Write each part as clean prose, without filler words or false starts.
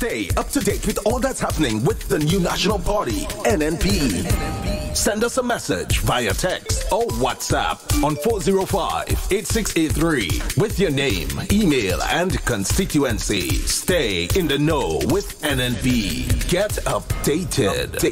Stay up to date with all that's happening with the new national party, NNP. Send us a message via text or WhatsApp on 405-8683 with your name, email, and constituency. Stay in the know with NNP. Get updated.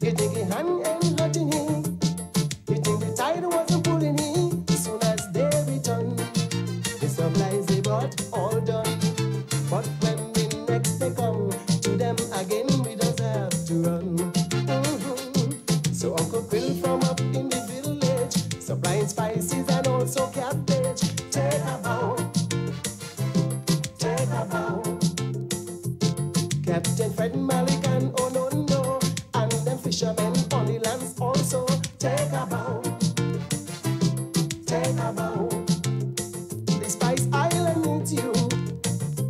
You think your hand ain't hurting him? You think the tide wasn't pulling him? As soon as they return, the supplies they brought all done. But when the next they come to them again, we just have to run. So Uncle Quill from up in the village, supplying spices and also cabbage. Take a bow, take a bow. Captain Fred Malik and Onondo, and them fishermen on the lands also. Take a bow, take a bow. The Spice Island needs you.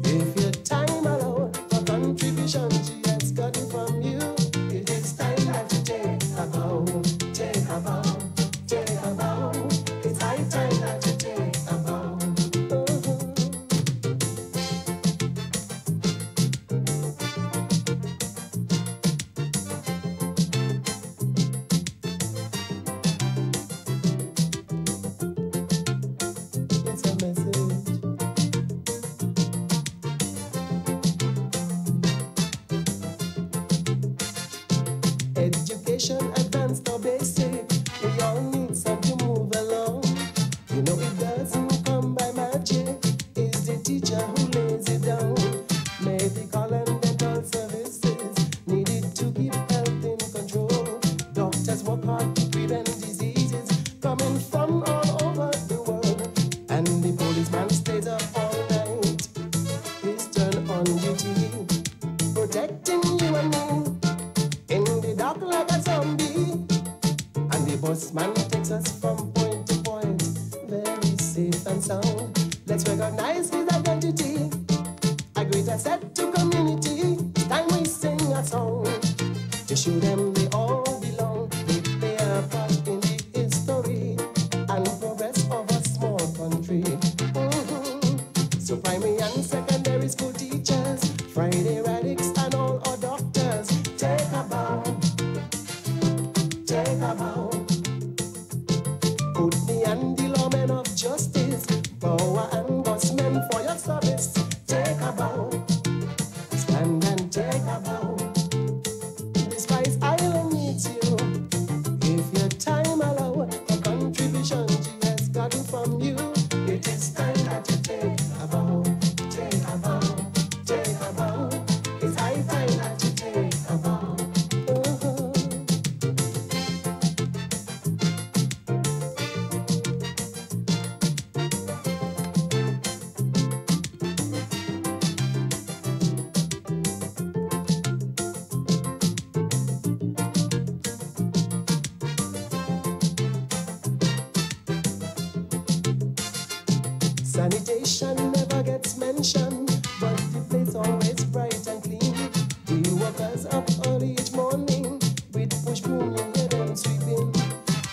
If your time allowed for contribution she has gotten from you, it is time that you take a bow, take a bow, take a bow. It's high time that you take a bow. Education, advanced or basic, we all need some to move along. You know it doesn't come by magic, it's the teacher who lays it down. Medical and dental services needed to keep health in control. Doctors work hard to prevent diseases coming from all over the world. And the policeman stays up all night, his turn on duty, protecting you and me. In the dark like a zombie, and the busman takes us from point to point, very safe and sound. Let's recognize his identity, a great asset to community. It's time we sing a song to show them they all belong. They play a part in the history and progress of a small country. So primary and secondary school teachers, Friday radicals and all our doctors, take a bow, take a bow. Putney and the lawmen of justice, Bower and busmen for your service, take a bow, stand and take a bow. The Spice Island needs you. If your time allow a contribution she has gotten from you, it is time that you take a bow, take a bow, take a bow. It's high time that you take a bow. Sanitation never gets mentioned, but the place always bright and clean. The workers up early each morning with push broom, you hear them sweeping.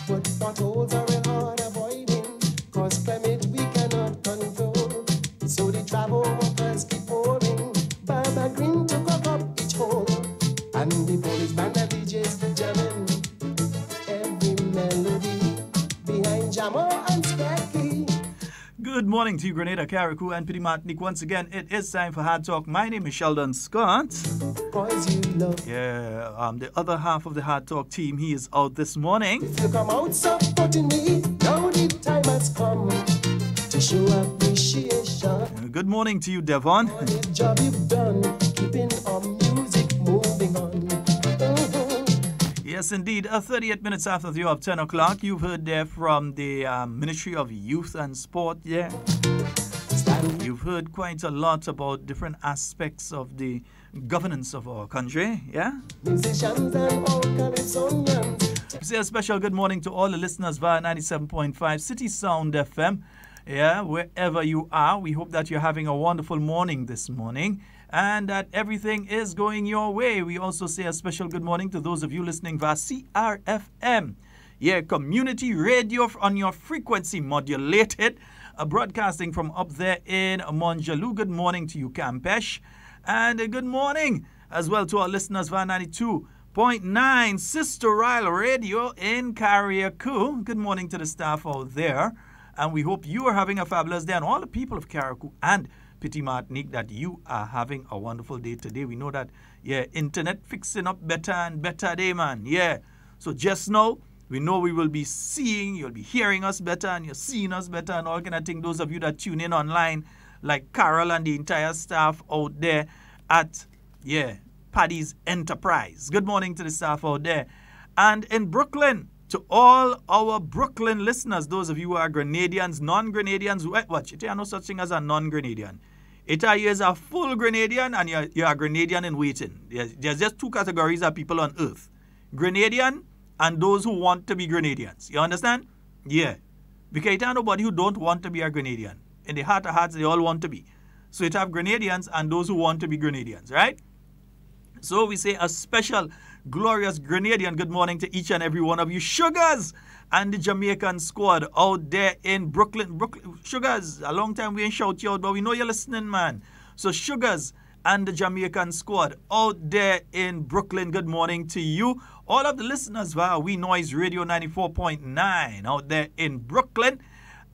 But potholes are real hard avoiding, cause climate we cannot control. So the travel workers keep pouring Baba Green to cock up each hole. And the police band and DJs jamming every melody behind Jamo and Specky. Good morning to you, Grenada, Carriacou, and Martinique. Once again, it is time for Hard Talk. My name is Sheldon Scott. The other half of the Hard Talk team, he is out this morning. If you come out supporting me, now the time has come to show appreciation. Good morning to you, Devon. For the job you've done, keeping our music moving. Yes, indeed. 38 minutes after the hour of 10 o'clock, you've heard there from the Ministry of Youth and Sport. Yeah. You've heard quite a lot about different aspects of the governance of our country. Yeah. Musicians and all Calypsonians. We say a special good morning to all the listeners via 97.5 City Sound FM. Yeah, wherever you are, we hope that you're having a wonderful morning this morning and that everything is going your way. We also say a special good morning to those of you listening via CRFM. Yeah, community radio on your frequency modulated, broadcasting from up there in Monjaloo. Good morning to you, Campeche. And a good morning as well to our listeners via 92.9 Sister Ryle Radio in Carriacou. Good morning to the staff out there. And we hope you are having a fabulous day. And all the people of Carriacou and Petit Martinique, that you are having a wonderful day today. We know that, yeah, internet fixing up better and better day, man. Yeah. So just now, we know we will be seeing, you'll be hearing us better, and you're seeing us better, and all kind of things. Those of you that tune in online, like Carol and the entire staff out there at, yeah, Paddy's Enterprise. Good morning to the staff out there. And in Brooklyn, to all our Brooklyn listeners, those of you who are Grenadians, non-Grenadians, watch, it ain't no such thing as a non-Grenadian. It is a full Grenadian and you're a Grenadian in waiting. There's just two categories of people on earth. Grenadian and those who want to be Grenadians. You understand? Yeah. Because it ain't nobody who don't want to be a Grenadian. In the heart of hearts, they all want to be. So it have Grenadians and those who want to be Grenadians, right? So we say a special glorious Grenadian good morning to each and every one of you Sugars and the Jamaican squad out there in Brooklyn. Sugars, a long time we ain't shout you out, but we know you're listening, man. So Sugars and the Jamaican squad out there in Brooklyn, good morning to you. All of the listeners via We Noise Radio 94.9 out there in Brooklyn,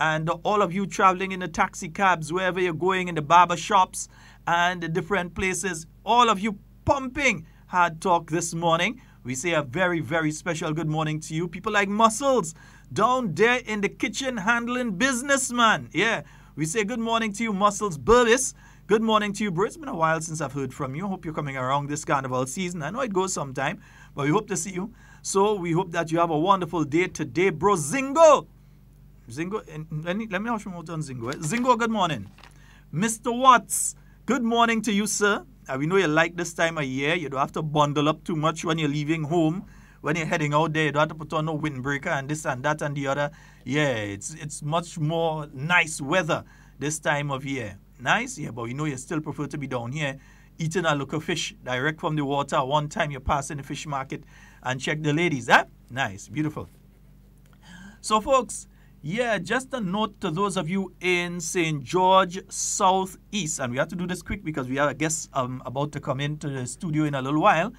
and all of you traveling in the taxi cabs, wherever you're going, in the barber shops and the different places, all of you pumping Hard Talk this morning. We say a very, very special good morning to you. People like Muscles down there in the kitchen handling business, man. Yeah, we say good morning to you, Muscles Burvis. Good morning to you, bro. It's been a while since I've heard from you. Hope you're coming around this carnival season. I know it goes sometime, but we hope to see you. So we hope that you have a wonderful day today, bro. Zingo, let me ask you out on Zingo. Zingo, good morning. Mr. Watts, good morning to you, sir. We know you like this time of year. You don't have to bundle up too much when you're leaving home. When you're heading out there, you don't have to put on no windbreaker and this and that and the other. Yeah, it's much more nice weather this time of year. Nice? Yeah, but we know you still prefer to be down here eating a local fish direct from the water. One time you pass in the fish market and check the ladies. Huh? Nice. Beautiful. So, folks, yeah, just a note to those of you in St. George Southeast, and we have to do this quick because we have a guest about to come into the studio in a little while.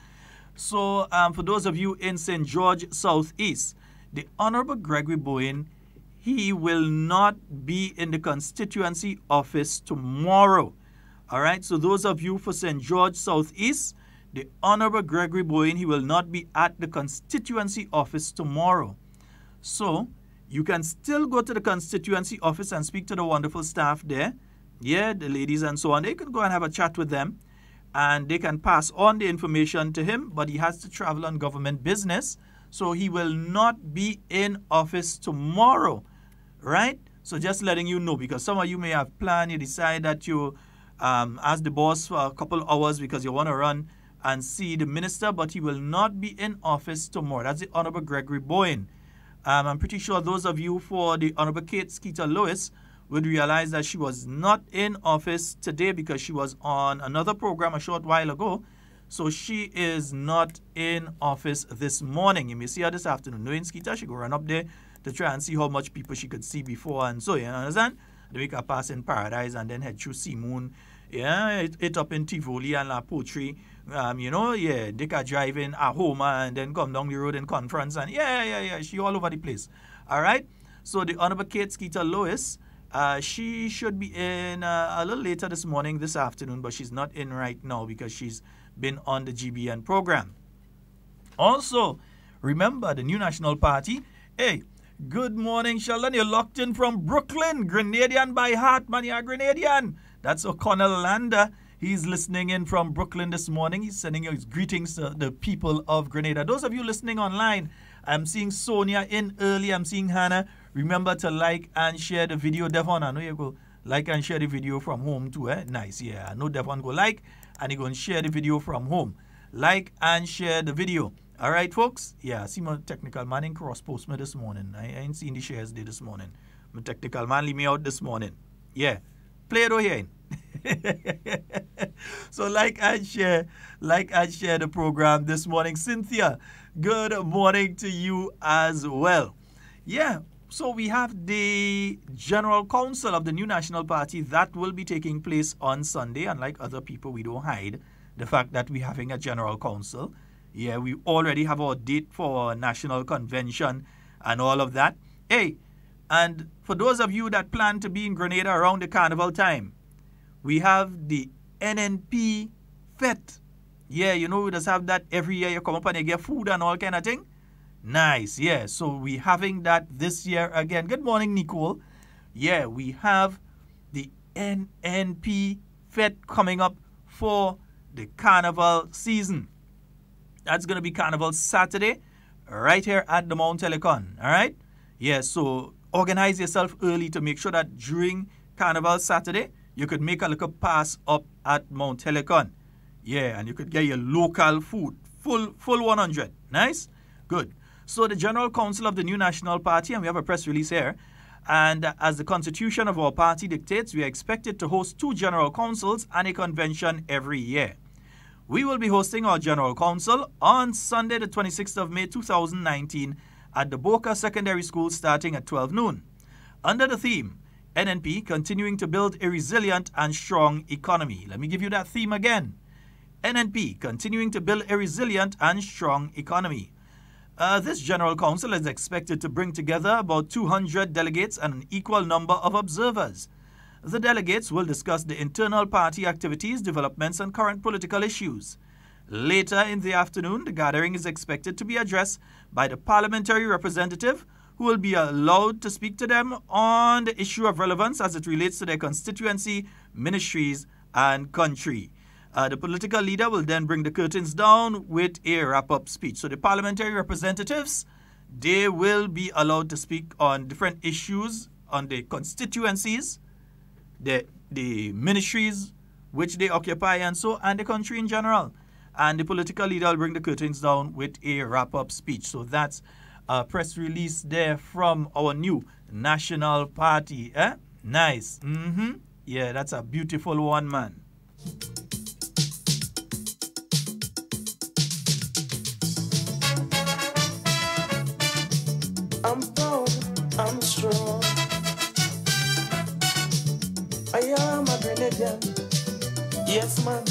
So for those of you in St. George Southeast, the Honorable Gregory Bowen, he will not be in the constituency office tomorrow. All right, so those of you for St. George Southeast, the Honorable Gregory Bowen, he will not be at the constituency office tomorrow. So you can still go to the constituency office and speak to the wonderful staff there. Yeah, the ladies and so on. They can go and have a chat with them and they can pass on the information to him, but he has to travel on government business. So he will not be in office tomorrow, right? So just letting you know, because some of you may have planned, you decide that you ask the boss for a couple hours because you want to run and see the minister, but he will not be in office tomorrow. That's the Honorable Gregory Bowen. I'm pretty sure those of you for the Honorable Kate Skeeter Lewis would realize that she was not in office today because she was on another program a short while ago. So she is not in office this morning. You may see her this afternoon. Knowing Skeeter, she go run up there to try and see how much people she could see before. And so, you understand? They make her pass in Paradise and then head through Sea Moon. Yeah, it up in Tivoli and La Poetry. Yeah, they can drive in Ahoma and then come down the road in Conference. And yeah, she all over the place. All right? So the Honorable Kate Skeeter Lewis, she should be in a little later this morning, this afternoon, but she's not in right now because she's been on the GBN program. Also, remember the New National Party. Hey, good morning, Sheldon. You're locked in from Brooklyn. Grenadian by heart, man. You're a Grenadian. That's O'Connell Lander. He's listening in from Brooklyn this morning. He's sending his greetings to the people of Grenada. Those of you listening online, I'm seeing Sonia in early. I'm seeing Hannah. Remember to like and share the video. Devon, I know you go like and share the video from home too. Nice, yeah. I know Devon go like and he go and share the video from home. Like and share the video. All right, folks? Yeah, I see my technical man in cross post me this morning. I ain't seen the shares day this morning. My technical man leave me out this morning. Yeah. Play it over here. So like and share the program this morning. Cynthia, good morning to you as well. Yeah, so we have the General Council of the new National Party that will be taking place on Sunday. Unlike other people, we don't hide the fact that we're having a General Council. Yeah, we already have our date for National Convention and all of that. Hey, and for those of you that plan to be in Grenada around the carnival time, we have the NNP Fete. Yeah, you know, we just have that every year. You come up and you get food and all kind of thing. Nice, yeah. So we're having that this year again. Good morning, Nicole. Yeah, we have the NNP Fete coming up for the carnival season. That's going to be Carnival Saturday right here at the Mount Helicon. All right? Yeah, so organize yourself early to make sure that during Carnival Saturday, you could make a little pass up at Mount Helicon. Yeah, and you could get your local food. Full 100. Nice? Good. So the General Council of the new National Party, and we have a press release here, and as the constitution of our party dictates, we are expected to host 2 General Councils and a convention every year. We will be hosting our General Council on Sunday, the 26th of May, 2019 at the Boca Secondary School starting at 12 noon. Under the theme, NNP continuing to build a resilient and strong economy. Let me give you that theme again. NNP continuing to build a resilient and strong economy. This General Council is expected to bring together about 200 delegates and an equal number of observers. The delegates will discuss the internal party activities, developments, and current political issues. Later in the afternoon, the gathering is expected to be addressed by the parliamentary representative, who will be allowed to speak to them on the issue of relevance as it relates to their constituency, ministries, and country. The political leader will then bring the curtains down with a wrap-up speech. So the parliamentary representatives, they will be allowed to speak on different issues on the constituencies, the ministries which they occupy and the country in general. And the political leader will bring the curtains down with a wrap-up speech. So that's a press release there from our new National Party. Nice. Yeah, that's a beautiful one, man. I'm proud, I'm strong. I am a Grenadian. Yes, man.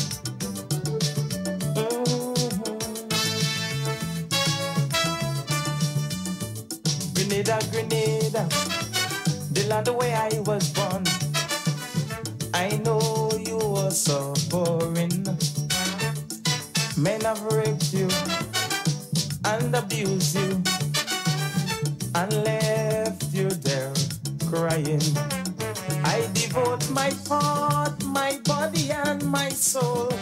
Grenada, the land where I was born. I know you were suffering. Men have raped you and abused you and left you there crying. I devote my heart, my body, and my soul.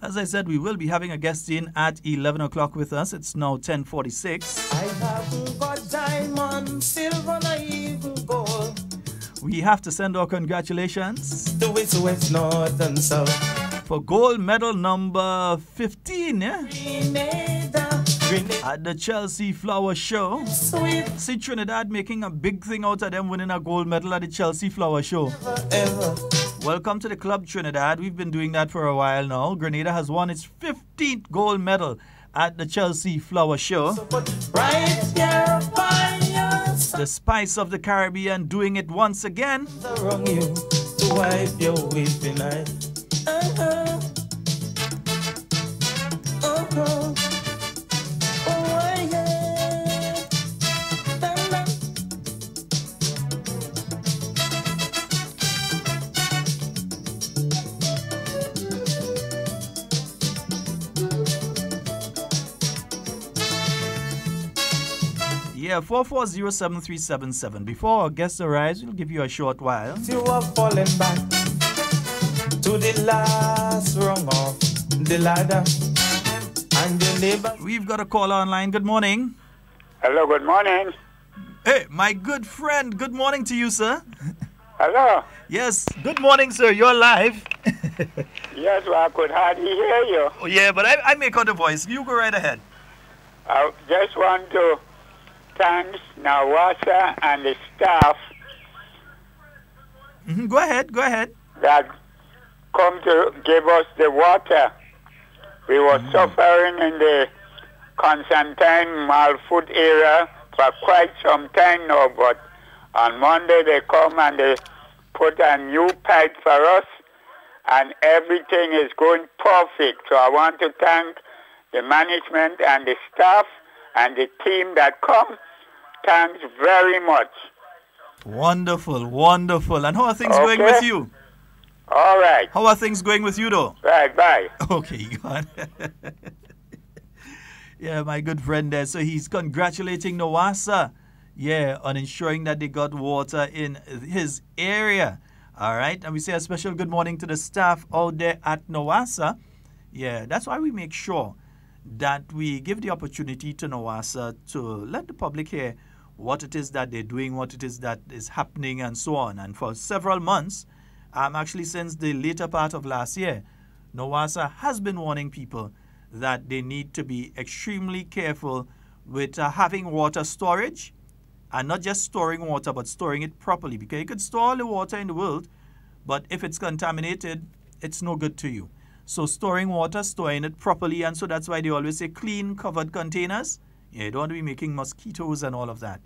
As I said, we will be having a guest in at 11 o'clock with us. It's now 10:46. I haven't got diamond, silver, or even gold. We have to send our congratulations to East, West, North, and South for gold medal number 15, Grenada. At the Chelsea Flower Show. Sweet. See Trinidad making a big thing out of them winning a gold medal at the Chelsea Flower Show. Ever. Welcome to the club, Trinidad. We've been doing that for a while now. Grenada has won its 15th gold medal at the Chelsea Flower Show. So right here by your side. The Spice of the Caribbean doing it once again. Wrong you to wipe your weeping eye. Yeah, 44073777. Before our guest arrives, we'll give you a short while. You are falling back to the last rung of the ladder. And your neighbor. We've got a caller online. Good morning. Hello, good morning. Hey, my good friend. Good morning to you, sir. Hello. Yes, good morning, sir. You're live. Yes, well, I could hardly hear you. Oh, yeah, but I make out the voice. You go right ahead. I just want to thank Nawasa and the staff Go ahead. that come to give us the water. We were suffering in the Constantine Malfoot area for quite some time now, but on Monday they come and they put a new pipe for us, and everything is going perfect. So I want to thank the management and the staff and the team that come. Thanks very much. Wonderful. And how are things going with you? All right. How are things going with you, though? Right, bye. Okay, God. Yeah, my good friend there. So he's congratulating Nawasa, on ensuring that they got water in his area. All right. And we say a special good morning to the staff out there at Nawasa. Yeah, that's why we make sure that we give the opportunity to Nawasa to let the public hear what it is that they're doing, what it is that is happening, and so on. And for several months, actually since the later part of last year, Nawasa has been warning people that they need to be extremely careful with having water storage, and not just storing water, but storing it properly, because you could store all the water in the world, but if it's contaminated, it's no good to you. So storing water, storing it properly, and so that's why they always say clean, covered containers. Yeah, you don't want to be making mosquitoes and all of that.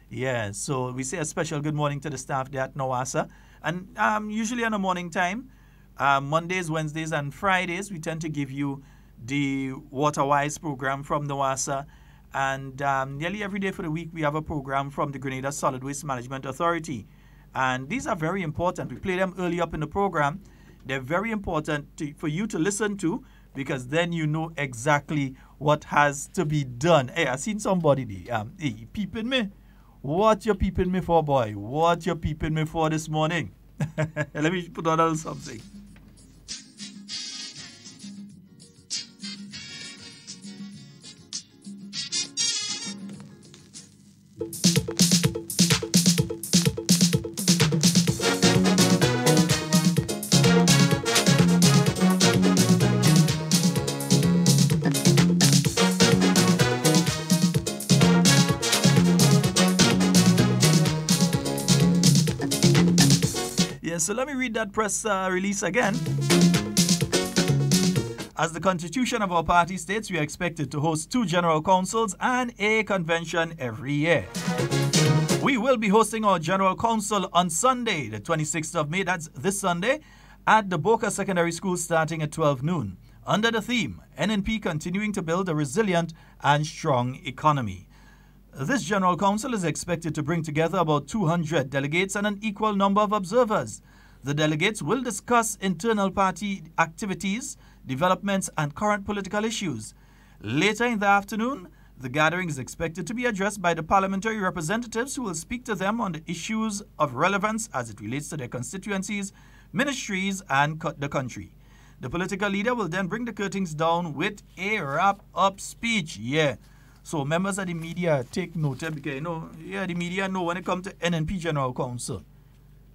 Yeah, so we say a special good morning to the staff there at Nawasa. And usually on a morning time, Mondays, Wednesdays, and Fridays, we tend to give you the WaterWise program from Nawasa. And nearly every day for the week, we have a program from the Grenada Solid Waste Management Authority. And these are very important. We play them early up in the program. They're very important for you to listen to, because then you know exactly what has to be done. Hey, I seen somebody there. Hey, peeping me. What you peeping me for, boy? What you peeping me for this morning? Let me put on a little something. So let me read that press release again. As the constitution of our party states, we are expected to host 2 general councils and a convention every year. We will be hosting our general council on Sunday, the 26th of May, that's this Sunday, at the Boca Secondary School starting at 12 noon, under the theme, NNP continuing to build a resilient and strong economy. This general council is expected to bring together about 200 delegates and an equal number of observers. The delegates will discuss internal party activities, developments, and current political issues. Later in the afternoon, the gathering is expected to be addressed by the parliamentary representatives who will speak to them on the issues of relevance as it relates to their constituencies, ministries, and the country. The political leader will then bring the curtains down with a wrap-up speech. Yeah. So members of the media take note, because the media know when it comes to NNP General Council.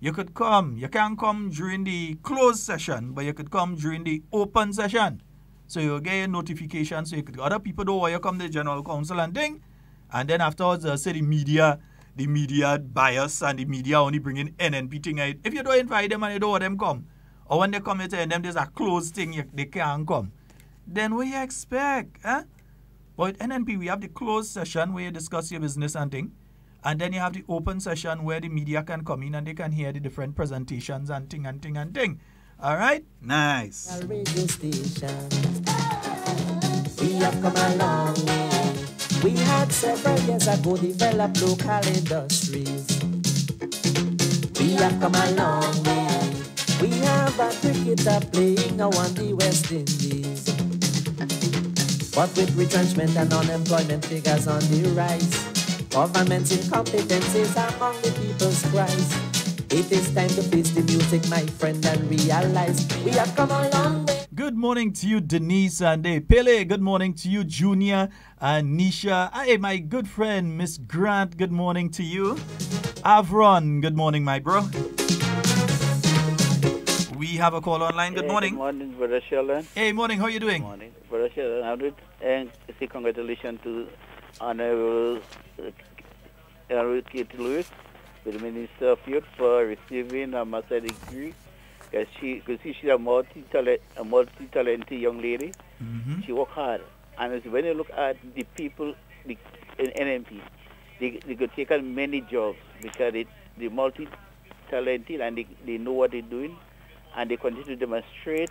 You could come. You can't come during the closed session, but you could come during the open session. So you'll get a notification, so you could other people know why you come to the General Council and thing. And then afterwards, say the media bias and the media only bring in NNP thing. If you don't invite them and you don't want them come, or when they come and tell them there's a closed thing, they can't come, then what you expect? Huh? But NNP, we have the closed session where you discuss your business and thing. And then you have the open session where the media can come in and they can hear the different presentations and thing. All right? Nice. Radio station. We have come a long way. We had several years ago developed local industries. We have come a long way. We have a cricketer playing now on the West Indies. But with retrenchment and unemployment figures on the rise, government's incompetencies among the people's cries. It is time to face the music, my friend, and realize we have come a long way. Good morning to you, Denise and Pele. Good morning to you, Junior and Nisha. Hey, my good friend, Miss Grant. Good morning to you. Avron, good morning, my bro. We have a call online. Good morning. Good morning, Brother Sheldon. Hey, morning. How are you doing? Good morning, Brother Sheldon. I would say congratulations to Honorable Kate Lewis, the Minister of Youth, for receiving a master's degree. Because she's a multi-talented young lady. Mm-hmm. She worked hard. And when you look at the people in NMP, they could take on many jobs because they're multi-talented and they know what they're doing. And they continue to demonstrate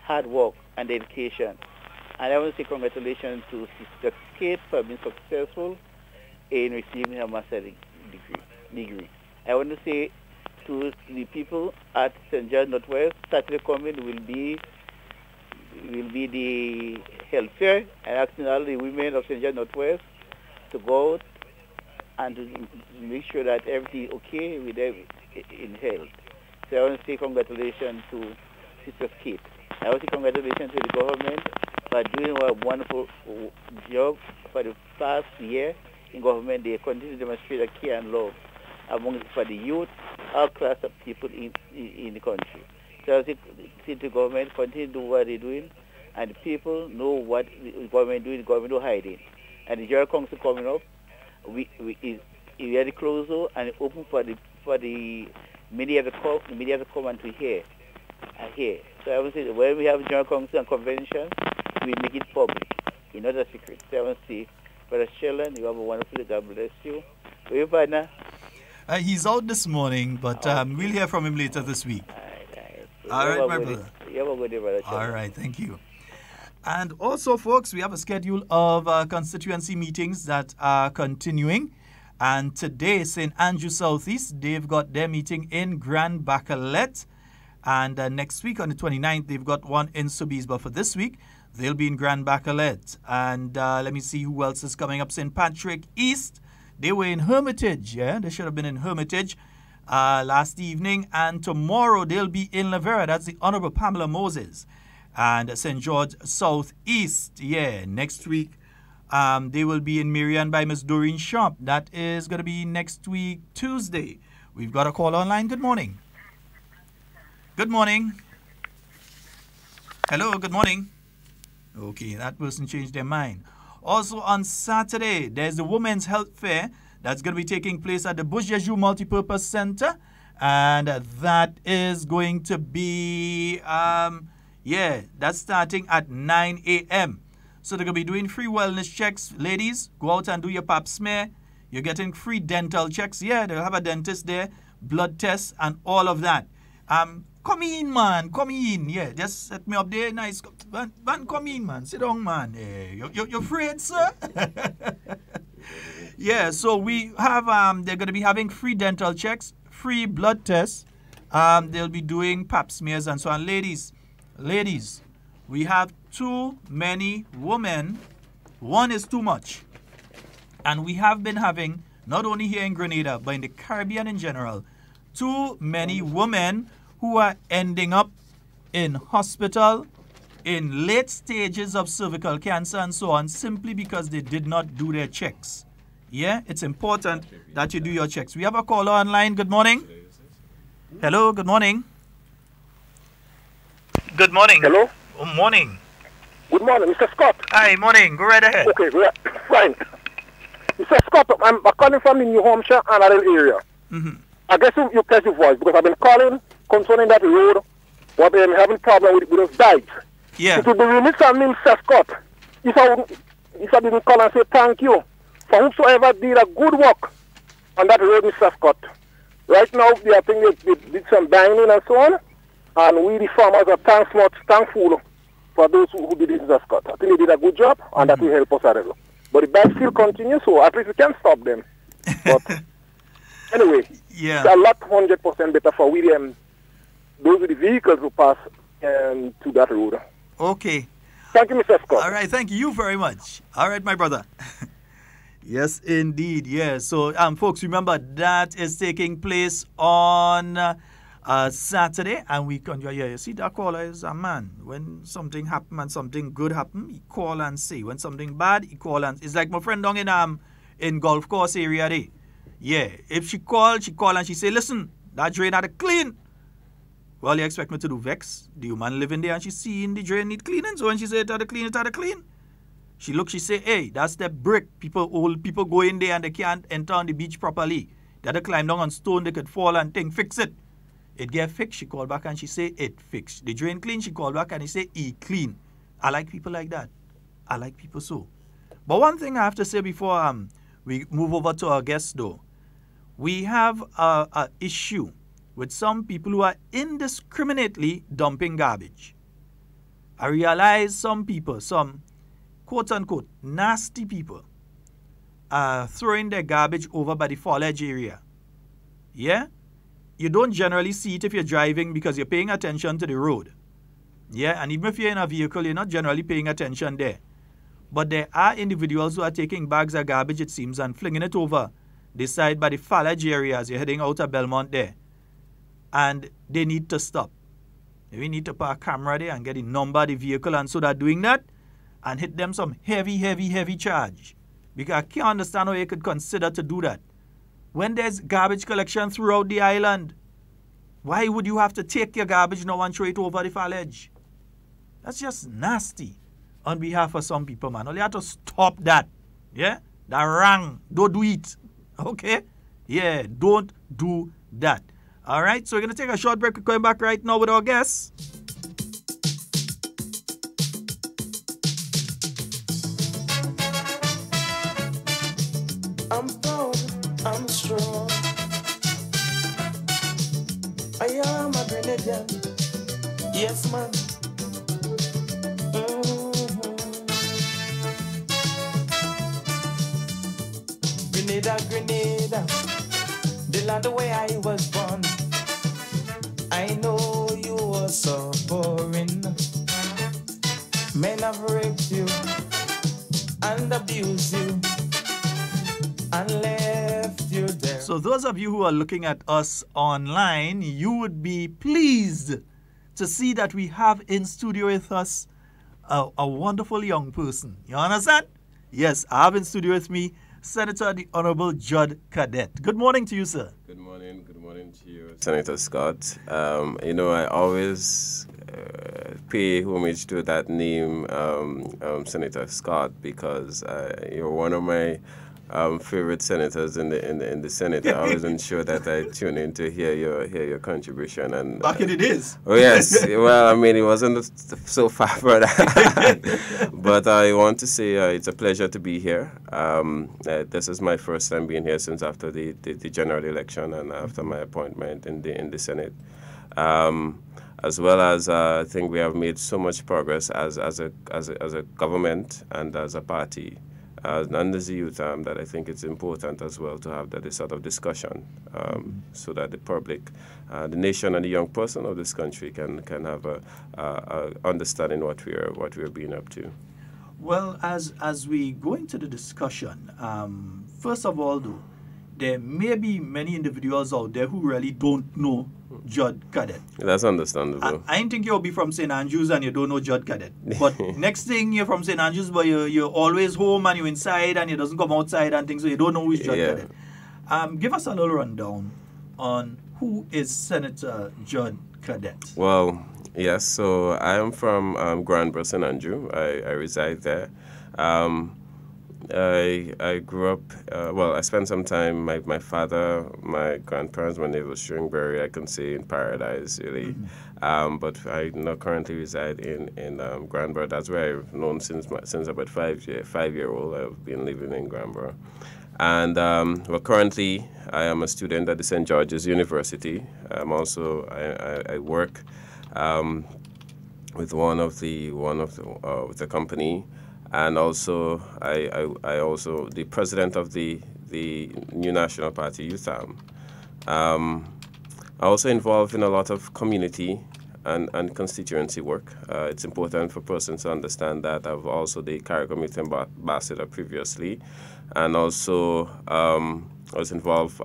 hard work and dedication. And I want to say congratulations to Sister Kate for being successful in receiving her master's degree. I want to say to the people at St. John Northwest, Saturday coming will be the health fair, and asking all the women of St. John Northwest to go out and to make sure that everything is okay with them in health. So I want to say congratulations to Sister Kate. I want to say congratulations to the government for doing a wonderful job for the past year in government. They continue to demonstrate a care and love for the youth, all class of people in the country. So I want to say to the government, continue to do what they're doing, and the people know what the government is doing, the government is hiding. And the General Council coming up, we are the closer and open for the media to come and to hear. So I want to say that when we have General Council and convention, we make it public, not a secret. So I want to say, Brother Sheldon, you have a wonderful day. God bless you. Where you partner? He's out this morning, but we'll hear from him later this week. All right, my brother. You have a good day, Brother Sheldon. All right, thank you. And also, folks, we have a schedule of constituency meetings that are continuing. And today, St. Andrew Southeast, they've got their meeting in Grand Bacalet. And next week, on the 29th, they've got one in Sobeys. But for this week, they'll be in Grand Bacalet. And let me see who else is coming up. St. Patrick East, they were in Hermitage. Yeah, they should have been in Hermitage last evening. And tomorrow, they'll be in La Vera. That's the Honorable Pamela Moses. And St. George Southeast, next week. They will be in Marion by Miss Doreen Sharp. That is going to be next week, Tuesday. We've got a call online. Good morning. Good morning. Hello, good morning. Okay, that person changed their mind. Also on Saturday, there's the Women's Health Fair that's going to be taking place at the Bush-Jeju Multipurpose Center. And that is going to be, that's starting at 9 a.m. So they're going to be doing free wellness checks. Ladies, go out and do your pap smear. You're getting free dental checks. Yeah, they'll have a dentist there, blood tests, and all of that. Come in, man. Come in. Yeah, just set me up there. Nice. Man, come in, man. Sit down, man. You're afraid, sir? Yeah, so we have, they're going to be having free dental checks, free blood tests. They'll be doing pap smears and so on. Ladies, we have too many women. One is too much. And we have been having, not only here in Grenada, but in the Caribbean in general, too many women who are ending up in hospital, in late stages of cervical cancer and so on, simply because they did not do their checks. Yeah, it's important that you do your checks. We have a caller online. Good morning. Hello, good morning. Good morning. Hello? Good morning. Good morning, Mr. Scott. Hi, morning. Go right ahead. Okay, fine. Mr. Scott, I'm calling from the New Hampshire and Adel area. Mm-hmm. I guess you catch your voice because I've been calling concerning that road where they're having problem with those dikes. Yeah. It would be remiss of me, Mr. Scott, if I didn't call and say thank you for whosoever did a good work on that road, Mr. Scott. Right now, I think they did some dining and so on, and we, the farmers, are thankful for those who did it, Mr. Scott. I think they did a good job, and that will help us a little. But the bike still continues, so at least we can stop them. But anyway, yeah, it's a lot 100% better for we those with the vehicles who pass to that road. Okay. Thank you, Mr. Scott. All right, thank you very much. All right, my brother. Yes, indeed. Yes. So, folks, remember that is taking place on Saturday, and we can. Yeah, you see, that caller is a man. When something happen and something good happen, he call and say. When something bad, he call and. It's like my friend down in Golf Course area there. Yeah, if she call and she say, listen, that drain had to clean. Well, you expect me to do vex? The woman living there and she seeing the drain need cleaning. So when she say it had to clean, it had to clean. She look, she say, hey, that's the brick. Old people go in there and they can't enter on the beach properly. They had to climb down on stone, they could fall and thing, fix it. It get fixed, she call back and she say, it fixed. The drain clean, she call back and he say, clean. I like people like that. I like people so. But one thing I have to say before we move over to our guests though, we have a issue with some people who are indiscriminately dumping garbage. I realize some people, some quote-unquote nasty people, are throwing their garbage over by the foliage area. Yeah? You don't generally see it if you're driving because you're paying attention to the road. Yeah? And even if you're in a vehicle, you're not generally paying attention there. But there are individuals who are taking bags of garbage, it seems, and flinging it over this side by the foliage area as you're heading out of Belmont there. And they need to stop. We need to put a camera there and get the number of the vehicle, and so they're doing that and hit them some heavy charge. Because I can't understand how you could consider to do that. When there's garbage collection throughout the island, why would you have to take your garbage now and throw it over the foliage? That's just nasty on behalf of some people, man. Only have to stop that. Yeah? That wrong. Don't do it. Okay? Yeah, don't do that. All right, so we're going to take a short break. We're going back right now with our guests. I'm proud, I'm strong. I am a Grenadian. Yes, man. Grenada, the land where I was born. I know you were suffering. Men have raped you and abused you and left you there. So those of you who are looking at us online, you would be pleased to see that we have in studio with us a wonderful young person. You understand? Yes, I have in studio with me Senator the Honorable Judd Cadet. Good morning to you, sir. Good morning to you, Senator Scott. I always pay homage to that name, Senator Scott, because you're one of my favorite senators in the Senate. I always ensure that I tune in to hear your contribution. And back in the days. Oh yes, well, I mean, it wasn't so far for that. But I want to say it's a pleasure to be here. This is my first time being here since after the general election and after my appointment in the Senate. As well as I think we have made so much progress as a government and as a party. And as a youth, that I think it's important as well to have that sort of discussion so that the public, the nation and the young person of this country can have a understanding what we're being up to. Well, as we go into the discussion, first of all, though, there may be many individuals out there who really don't know Judd Cadet. That's understandable. I didn't think you'll be from St. Andrews and you don't know Judd Cadet. But next thing you're from St. Andrews, but you're always home and you're inside and you doesn't come outside and things, so you don't know who's Judd Cadet. Give us a little rundown on who is Senator Judd Cadet. Well, yes, so I am from Granborough, St. Andrew. I reside there. I grew up, I spent some time, my father, my grandparents, when they were Stringberry, I can say in Paradise, really. But I now currently reside in Granborough. That's where I've known since about 5-year-old. I've been living in Granborough. And currently I am a student at the St. George's University. I'm also, I work with with the company. And also, I also the president of the New National Party Youth Arm. I'm also involved in a lot of community and constituency work. It's important for persons to understand that. I've also the Carriacou Youth Ambassador previously, and also I was involved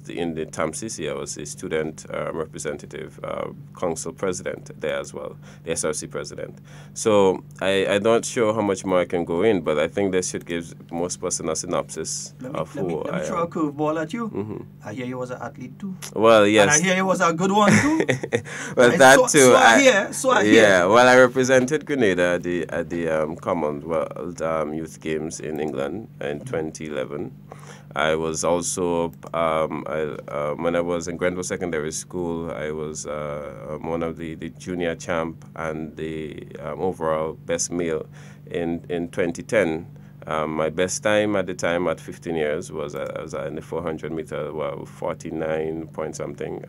in the TAMCC. I was the student representative, council president there as well, the SRC president. So I'm not sure how much more I can go in, but I think this should give most person a synopsis of who Let me throw a curveball at you. Mm-hmm. I hear you was an athlete too. Well, yes. And I hear you was a good one too. Well, that too. So I hear. Yeah, well, I represented Grenada at the Commonwealth Youth Games in England in 2011. I was also, when I was in Grenville Secondary School, I was one of the junior champ and the overall best male in 2010. My best time at the time at 15 years was in the 400 meter, 49 point something.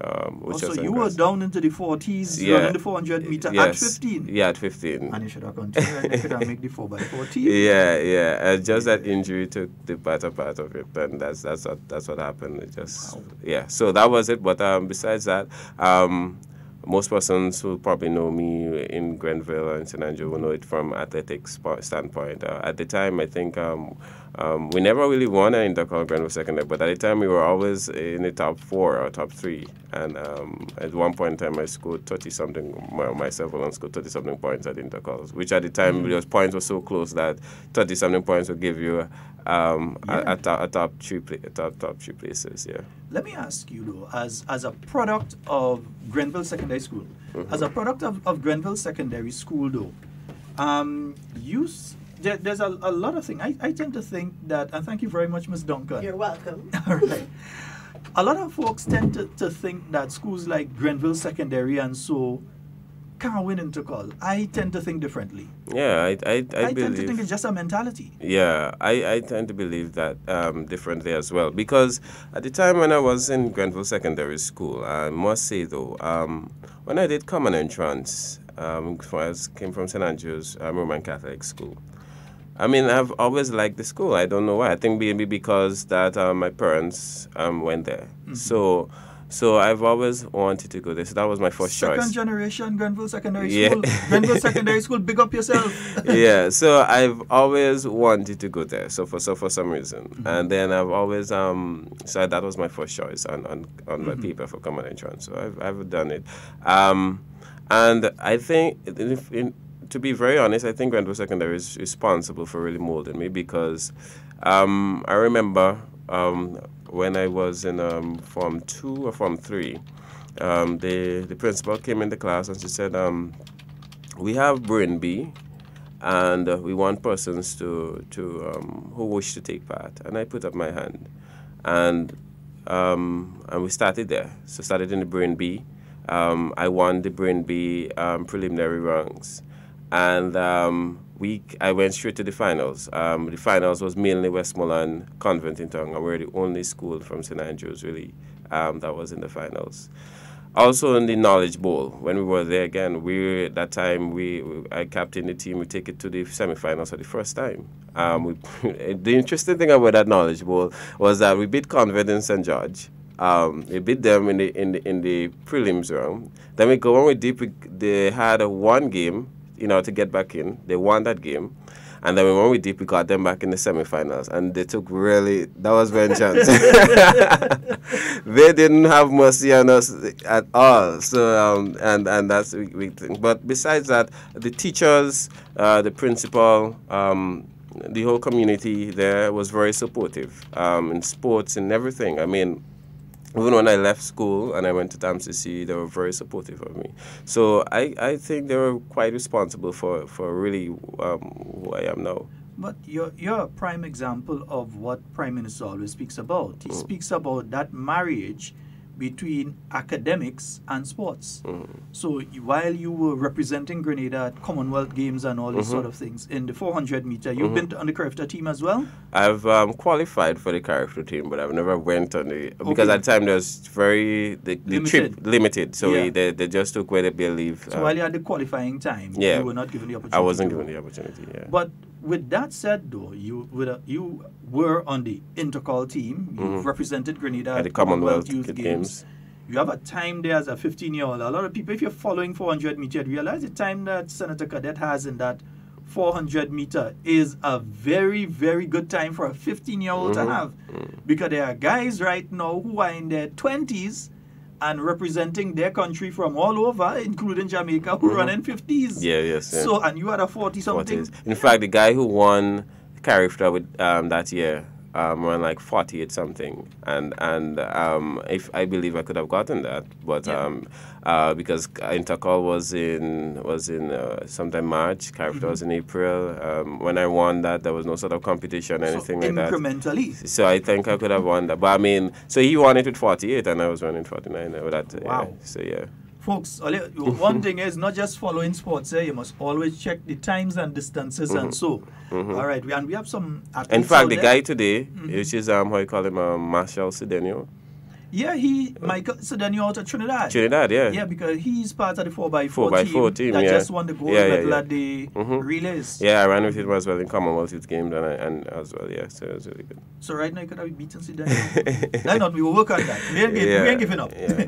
So you were down into the 40s, running the 400 meter at 15? Yeah, at 15. And you should have continued and you could have made the 4x40. Yeah. Just that injury took the better part of it, and that's what happened. It just So that was it. But besides that, most persons who probably know me in Grenville and St. Andrew will know it from athletics standpoint. At the time, I think we never really won an intercol Grenville Secondary, but at the time we were always in the top 4 or top 3. And at one point in time, I scored 30-something, myself alone scored 30-something points at intercalls, which at the time, those points were so close that 30-something points would give you a top three places, yeah. Let me ask you, though, as a product of Grenville Secondary School, Mm-hmm. as a product of Grenville Secondary School, though, there's a lot of things. I tend to think that, and thank you very much, Ms. Duncan. You're welcome. All right. A lot of folks tend to think that schools like Grenville Secondary and so can't win intercall. I tend to think differently. Yeah, I tend believe, to think it's just a mentality. Yeah, I tend to believe that differently as well. Because at the time when I was in Grenville Secondary School, I must say though, when I did common entrance, I came from St. Andrew's Roman Catholic School. I mean, I've always liked the school. I don't know why. I think maybe because that my parents went there. Mm-hmm. So I've always wanted to go there. So that was my first choice. Second generation Grenville Secondary School. Grenville Secondary School, big up yourself. Yeah, so I've always wanted to go there. So for some reason. Mm-hmm. And then I've always so that was my first choice on my paper for common entrance. So I've done it. And I think to be very honest, I think Grenville Secondary is responsible for really molding me because I remember when I was in Form 2 or Form 3, the principal came in the class and she said, we have Brain B and we want persons to who wish to take part. And I put up my hand. And we started there. So started in the Brain B. I won the Brain B preliminary rounds. And I went straight to the finals. The finals was mainly Westmoreland Convent in Tonga. We're the only school from St. Andrews, really, that was in the finals. Also in the Knowledge Bowl, when we were there again, I captained the team. We take it to the semifinals for the first time. The interesting thing about that Knowledge Bowl was that we beat Convent in St. George. We beat them in the prelims round. Then we go on with deep. They had one game, to get back in. They won that game. And then when we deep, we got them back in the semifinals. And they took that was vengeance. They didn't have mercy on us at all. So, and that's a big thing. But besides that, the teachers, the principal, the whole community there was very supportive in sports and everything. I mean, even when I left school and I went to TAMCC, they were very supportive of me. So I think they were quite responsible for really who I am now. But you're a prime example of what Prime Minister always speaks about. He speaks about that marriage between academics and sports. So while you were representing Grenada at Commonwealth Games and all these sort of things, in the 400 meter, you've been on the Carriacou team as well? I've qualified for the Carriacou team, but I've never went on the... Because at the time there was the trip limited, so they just took where they believe. So while you had the qualifying time, you were not given the opportunity. I wasn't given the opportunity, yeah. But with that said, though, you were on the intercall team. You represented Grenada at the Commonwealth Youth Games. you have a time there as a 15-year-old. A lot of people, if you're following 400 meter, realize the time that Senator Cadet has in that 400 meter is a very, very good time for a 15-year-old to have. Because there are guys right now who are in their 20s and representing their country from all over, including Jamaica, who run in 50s. Yes. So, and you had a 40-something. In fact, the guy who won Carriacou with that year ran like 48 something, and if I believe I could have gotten that, but because Intercall was in sometime March, Carriacou was in April. When I won that, there was no sort of competition, anything like that. Incrementally. So I think I could have won that, but I mean, so he won it with 48, and I was running 49. Wow. So yeah. Folks, one thing is not just following sports. You must always check the times and distances and so. All right, we have some athletes. In fact, the there. guy today, which is how you call him, Marshall Cedeño. Yeah, Michael Cedeño out of Trinidad. Trinidad, yeah. Yeah, because he's part of the 4x4 4x4 team, that yeah. just won the gold medal at the relays. Yeah, I ran with him as well in Commonwealth Youth Games and as well, yeah. So it was really good. So right now you could have beaten Cedeño. Why not? We will work on that. We ain't giving up. Yeah.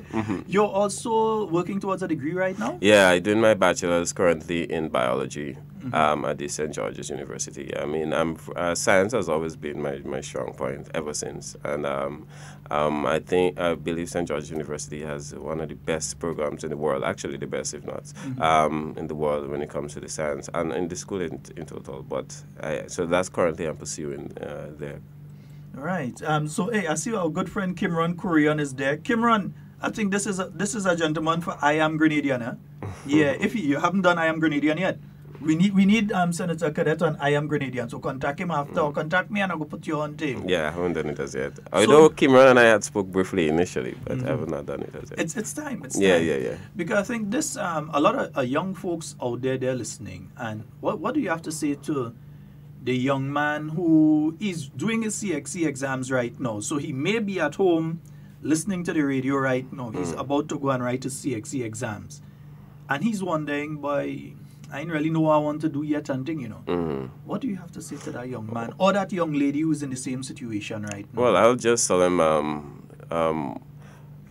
You're also working towards a degree right now? Yeah, I'm doing my bachelor's currently in biology at the St. George's University. I mean, science has always been my strong point ever since. And I believe St. George's University has one of the best programs in the world, actually the best, if not, in the world when it comes to the science and in the school in total. But so that's currently I'm pursuing there. All right. So, hey, I see our good friend Kimron Kurian is there. Kimron, I think this is a gentleman for I Am Grenadian, huh? Yeah, if you haven't done I Am Grenadian yet, we need Senator Cadet on I Am Grenadian. So contact him after or contact me and I'll go put you on tape. Yeah, I haven't done it as yet. Although Kimron and I had spoke briefly initially, but I have not done it as yet. It's time. It's yeah, time. Yeah. Because I think this a lot of young folks out there, they're listening. And what do you have to say to the young man who is doing his CXC exams right now? So he may be at home listening to the radio right now. He's about to go and write his CXC exams. And he's wondering, boy, I didn't really know what I want to do yet and thing, What do you have to say to that young man or that young lady who's in the same situation right now? Well, I'll just tell him,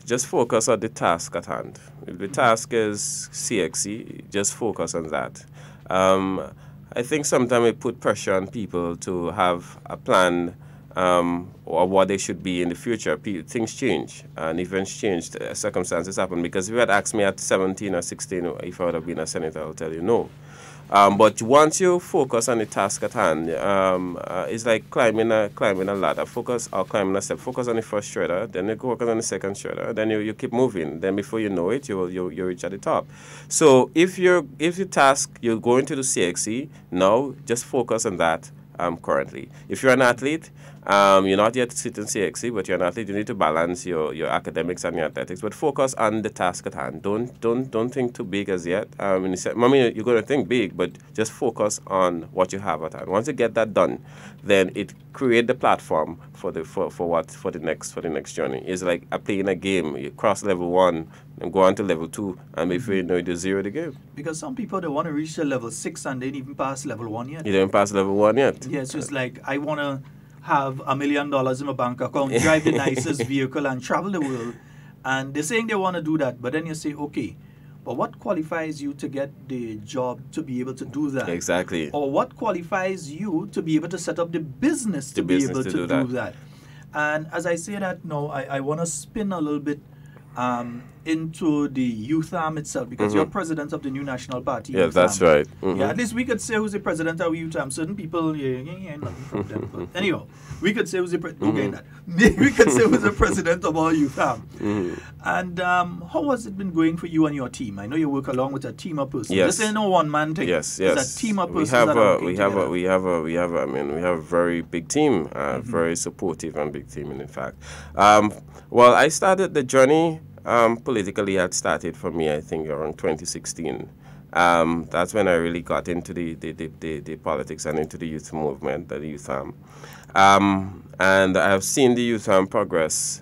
just focus on the task at hand. If the task is CXC, just focus on that. I think sometimes it put pressure on people to have a plan or what they should be in the future. Things change, and events change, circumstances happen. Because if you had asked me at 17 or 16 if I would have been a senator, I'll tell you no. But once you focus on the task at hand, it's like climbing a ladder. Focus or climbing a step. Focus on the first shredder, then you focus on the second shredder, then you keep moving. Then before you know it, you reach at the top. So if your task you're going to do CXC now, just focus on that. Currently, if you're an athlete, you're not yet sitting CXC, but you're an athlete. You need to balance your academics and your athletics, but focus on the task at hand. Don't think too big as yet. You're going to think big, but just focus on what you have at hand. Once you get that done, then it create the platform for the next journey. It's like playing a game. You cross level 1 and go on to level 2, and before you know it, you zero the game. Because some people, they want to reach the level 6 and they didn't even pass level 1 yet. You didn't pass level 1 yet. Yeah, so it's like, I want to have $1 million in my bank account, drive the nicest vehicle and travel the world. And they're saying they want to do that. But then you say, okay, but what qualifies you to get the job to be able to do that? Exactly. Or what qualifies you to be able to set up the business to be able to do that? And as I say that now, I want to spin a little bit into the youth arm itself, because you're president of the New National Party. Yeah, that's right. Yeah, at least we could say who's the president of youth arm. Certain people, nothing from them. But anyhow, we could say who's the we could say who's the president of our youth arm. And how has it been going for you and your team? I know you work along with a team of persons. Yes. This ain't no one man thing. Yes. It's a team of persons. We have a very big team, very supportive and big team, in fact. Well, I started the journey. Politically had started for me, I think, around 2016. That's when I really got into the politics and into the youth movement, the youth arm. And I have seen the youth arm progress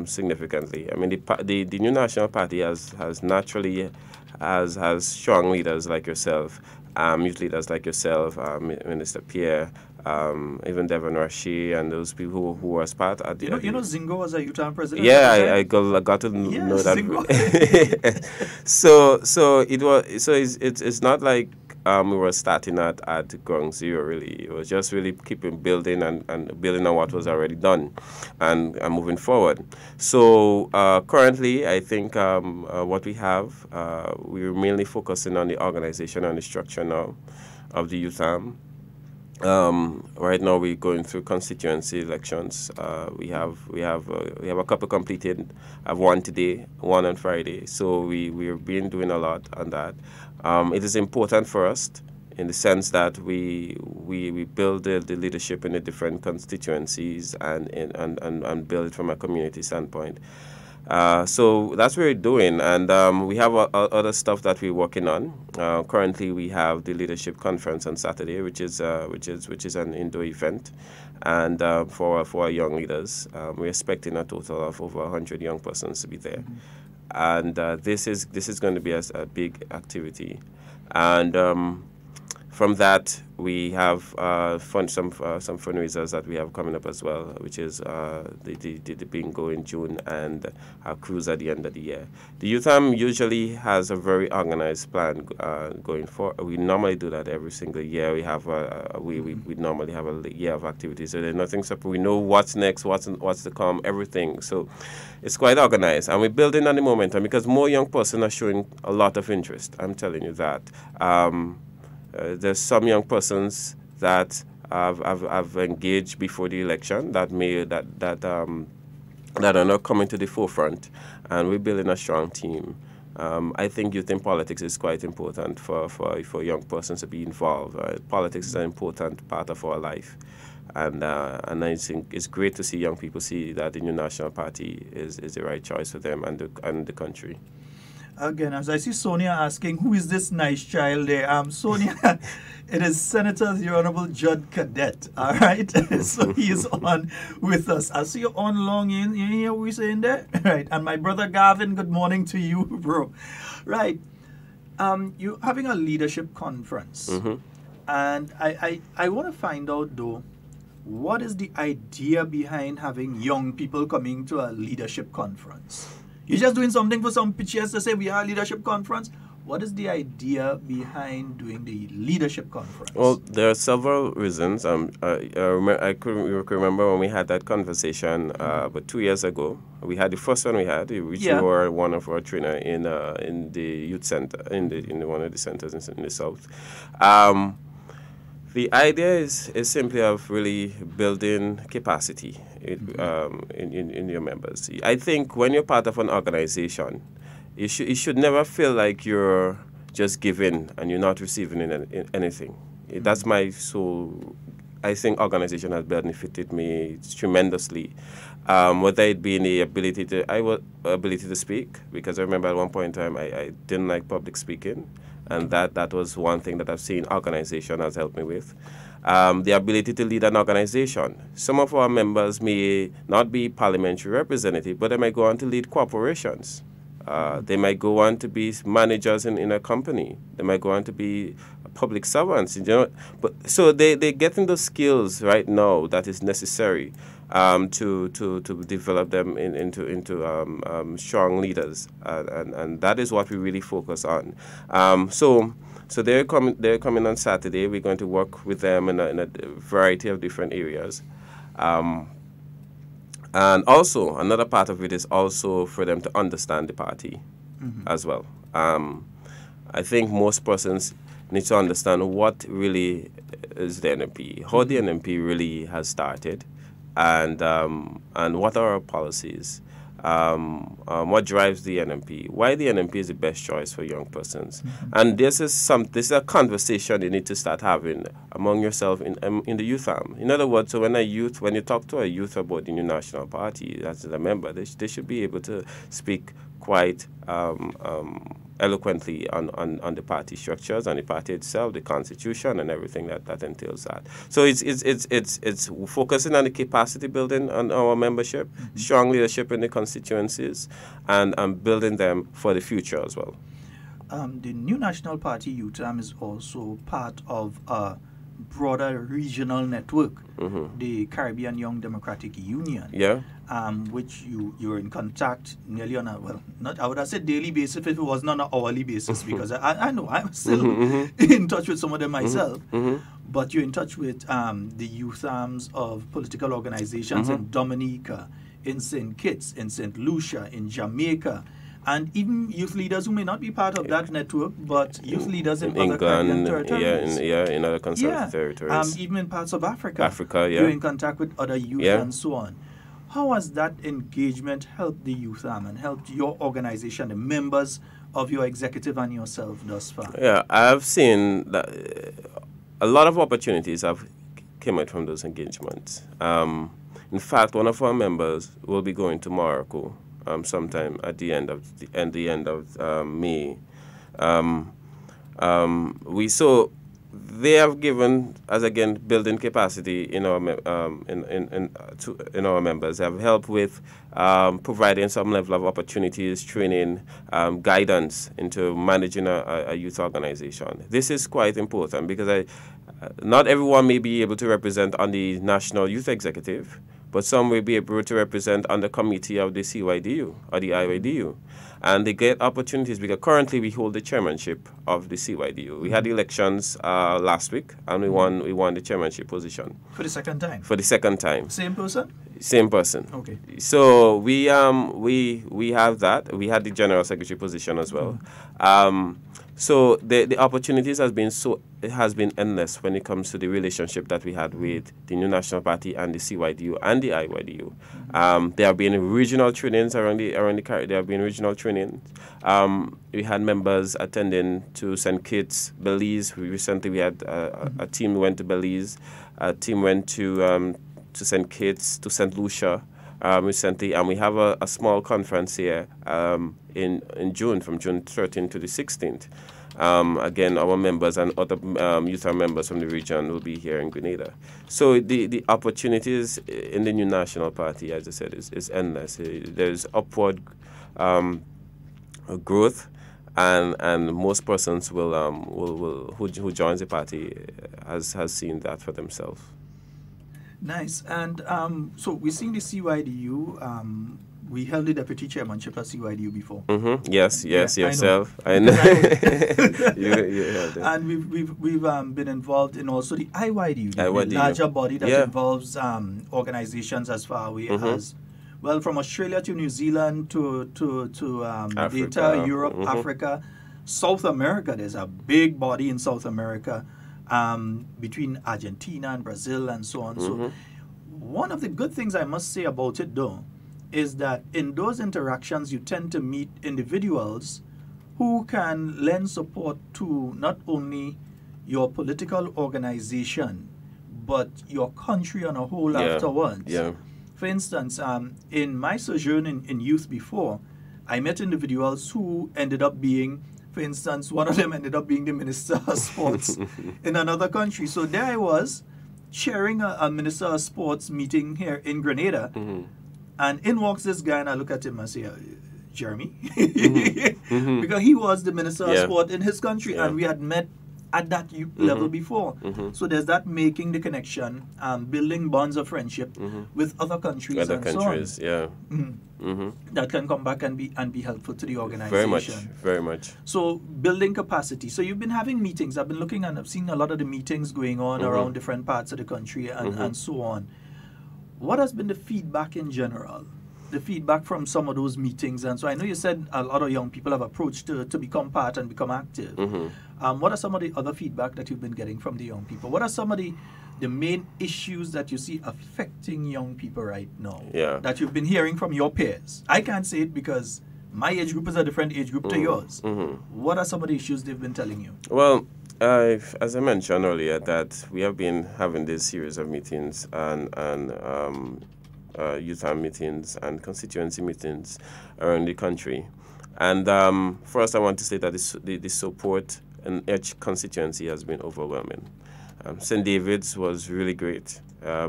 significantly. I mean, the New National Party has naturally has strong leaders like yourself, youth leaders like yourself, Minister Pierre, even Devon Rashi and those people who was part of the... You know Zingo was a UTAM president? Yeah, I got to know that. so it's not like we were starting at ground zero, really. It was just really keeping building and building on what was already done and moving forward. So currently, I think what we have, we're mainly focusing on the organization and the structure now of the UTAM. Right now we're going through constituency elections. We have a couple completed. I have one today, one on Friday. So we've been doing a lot on that. It is important for us in the sense that we build the leadership in the different constituencies and build it from a community standpoint. So that's what we're doing, and we have other stuff that we're working on. Currently, we have the leadership conference on Saturday, which is an indoor event, and for our young leaders, we're expecting a total of over 100 young persons to be there, and this is going to be a big activity, and from that, we have some fundraisers that we have coming up as well, which is the bingo in June and our cruise at the end of the year. The UTAM usually has a very organized plan going forward. We normally do that every single year. We have we normally have a year of activities. So there's nothing separate. We know what's next, what's to come, everything. So it's quite organized, and we're building on the momentum because more young persons are showing a lot of interest. I'm telling you that. There's some young persons that have engaged before the election that are not coming to the forefront, and we're building a strong team. I think youth in politics is quite important for young persons to be involved. Politics is an important part of our life, and I think it's great to see young people see that the new national party is the right choice for them and the country. Again, as I see Sonia asking, who is this nice child there? Sonia, it is Senator the Honorable Judd Cadet, all right? So he is on with us. I see you on long in. You hear what we're saying there? Right. And my brother Gavin, good morning to you, bro. Right. You're having a leadership conference. Mm-hmm. And I want to find out, though, what is the idea behind having young people coming to a leadership conference? You're just doing something for some pitches to say we are a leadership conference. What is the idea behind doing the leadership conference? Well, there are several reasons. I remember when we had that conversation about 2 years ago. We had the first one we had, which you were one of our trainer in the youth center, in one of the centers in the south. The idea is simply of really building capacity in your members. I think when you're part of an organization, you should never feel like you're just giving and you're not receiving anything. That's my soul. I think organization has benefited me tremendously. Whether it be in the ability to speak, because I remember at one point in time I didn't like public speaking. And that was one thing that I've seen organization has helped me with. The ability to lead an organization. Some of our members may not be parliamentary representatives, but they might go on to lead corporations. They might go on to be managers in a company. They might go on to be public servants. So they're getting those skills right now that is necessary to develop them into strong leaders, and that is what we really focus on. So they're coming on Saturday. We're going to work with them in a variety of different areas, and also another part of it is also for them to understand the party as well. I think most persons need to understand what really is the NMP, how the NMP really has started. And what are our policies? What drives the NMP? Why the NMP is the best choice for young persons? And this is a conversation you need to start having among yourself in the youth arm. In other words, so when you talk to a youth about the new national party as a member, they should be able to speak quite eloquently on the party structures, on the party itself, the constitution, and everything that entails that. So it's focusing on the capacity building on our membership, strong leadership in the constituencies, and building them for the future as well. The new National Party UTAM is also part of a broader regional network, the Caribbean Young Democratic Union. Yeah. Which you're in contact nearly on a, well, not, I would have said daily basis if it was not on an hourly basis, because I know I'm still in touch with some of them myself, but you're in touch with the youth arms of political organizations in Dominica, in St. Kitts, in St. Lucia, in Jamaica, and even youth leaders who may not be part of that network, but youth leaders in other Caribbean territories. In other conservative territories. Even in parts of Africa. Yeah. You're in contact with other youth and so on. How has that engagement helped the youth arm and helped your organization, the members of your executive and yourself thus far? Yeah, I've seen that a lot of opportunities have come out from those engagements. In fact, one of our members will be going to Morocco sometime at the end of May. They have given us, again, building capacity in our in our members. They have helped with providing some level of opportunities, training, guidance into managing a youth organization. This is quite important because not everyone may be able to represent on the National Youth Executive, but some will be able to represent on the committee of the CYDU or the IYDU. And they get opportunities because currently we hold the chairmanship of the CYDU. We had elections last week, and we won the chairmanship position. For the second time? For the second time. Same person? Same person. Okay. So we have that. We had the general secretary position as well. So the opportunities has been endless when it comes to the relationship that we had with the New National Party and the CYDU and the IYDU. There have been regional trainings around the Caribbean. There have been regional trainings. We had members attending to St. Kitts, Belize. Recently we had a team went to Belize. A team went to St. Kitts, to St. Lucia recently, and we have a small conference here in June, from June 13th to the 16th. Again, our members and other youth members from the region will be here in Grenada. So the opportunities in the New National Party, as I said, is endless. There's upward growth, and most persons who joins the party has seen that for themselves. Nice. And so we've seen the CYDU. We held the deputy chairmanship at CYDU before. Yes, yourself. I know. you held it. And we've been involved in also the IYDU, the larger body that involves organizations as far away as, well, from Australia to New Zealand to Africa, Europe, Africa, South America. There's a big body in South America. Between Argentina and Brazil and so on. So one of the good things I must say about it, though, is that in those interactions you tend to meet individuals who can lend support to not only your political organization, but your country on a whole afterwards. Yeah. For instance, in my sojourn in youth before, I met individuals who ended up being, for instance, one of them ended up being the Minister of Sports in another country. So there I was, chairing a Minister of Sports meeting here in Grenada, and in walks this guy, and I look at him and say, Jeremy? Because he was the Minister of Sport in his country, and we had met at that level before. So there's that making the connection, building bonds of friendship with other countries so on. That can come back and be helpful to the organization. Very much. So building capacity. So you've been having meetings. I've been looking and I've seen a lot of the meetings going on around different parts of the country and so on. What has been the feedback in general? The feedback from some of those meetings. And so I know you said a lot of young people have approached to become part and become active. What are some of the other feedback that you've been getting from the young people? What are some of the main issues that you see affecting young people right now that you've been hearing from your peers? I can't say it because my age group is a different age group to yours. What are some of the issues they've been telling you? Well, as I mentioned earlier, that we have been having this series of meetings and youth meetings and constituency meetings around the country. And first I want to say that the support in each constituency has been overwhelming. St. David's was really great.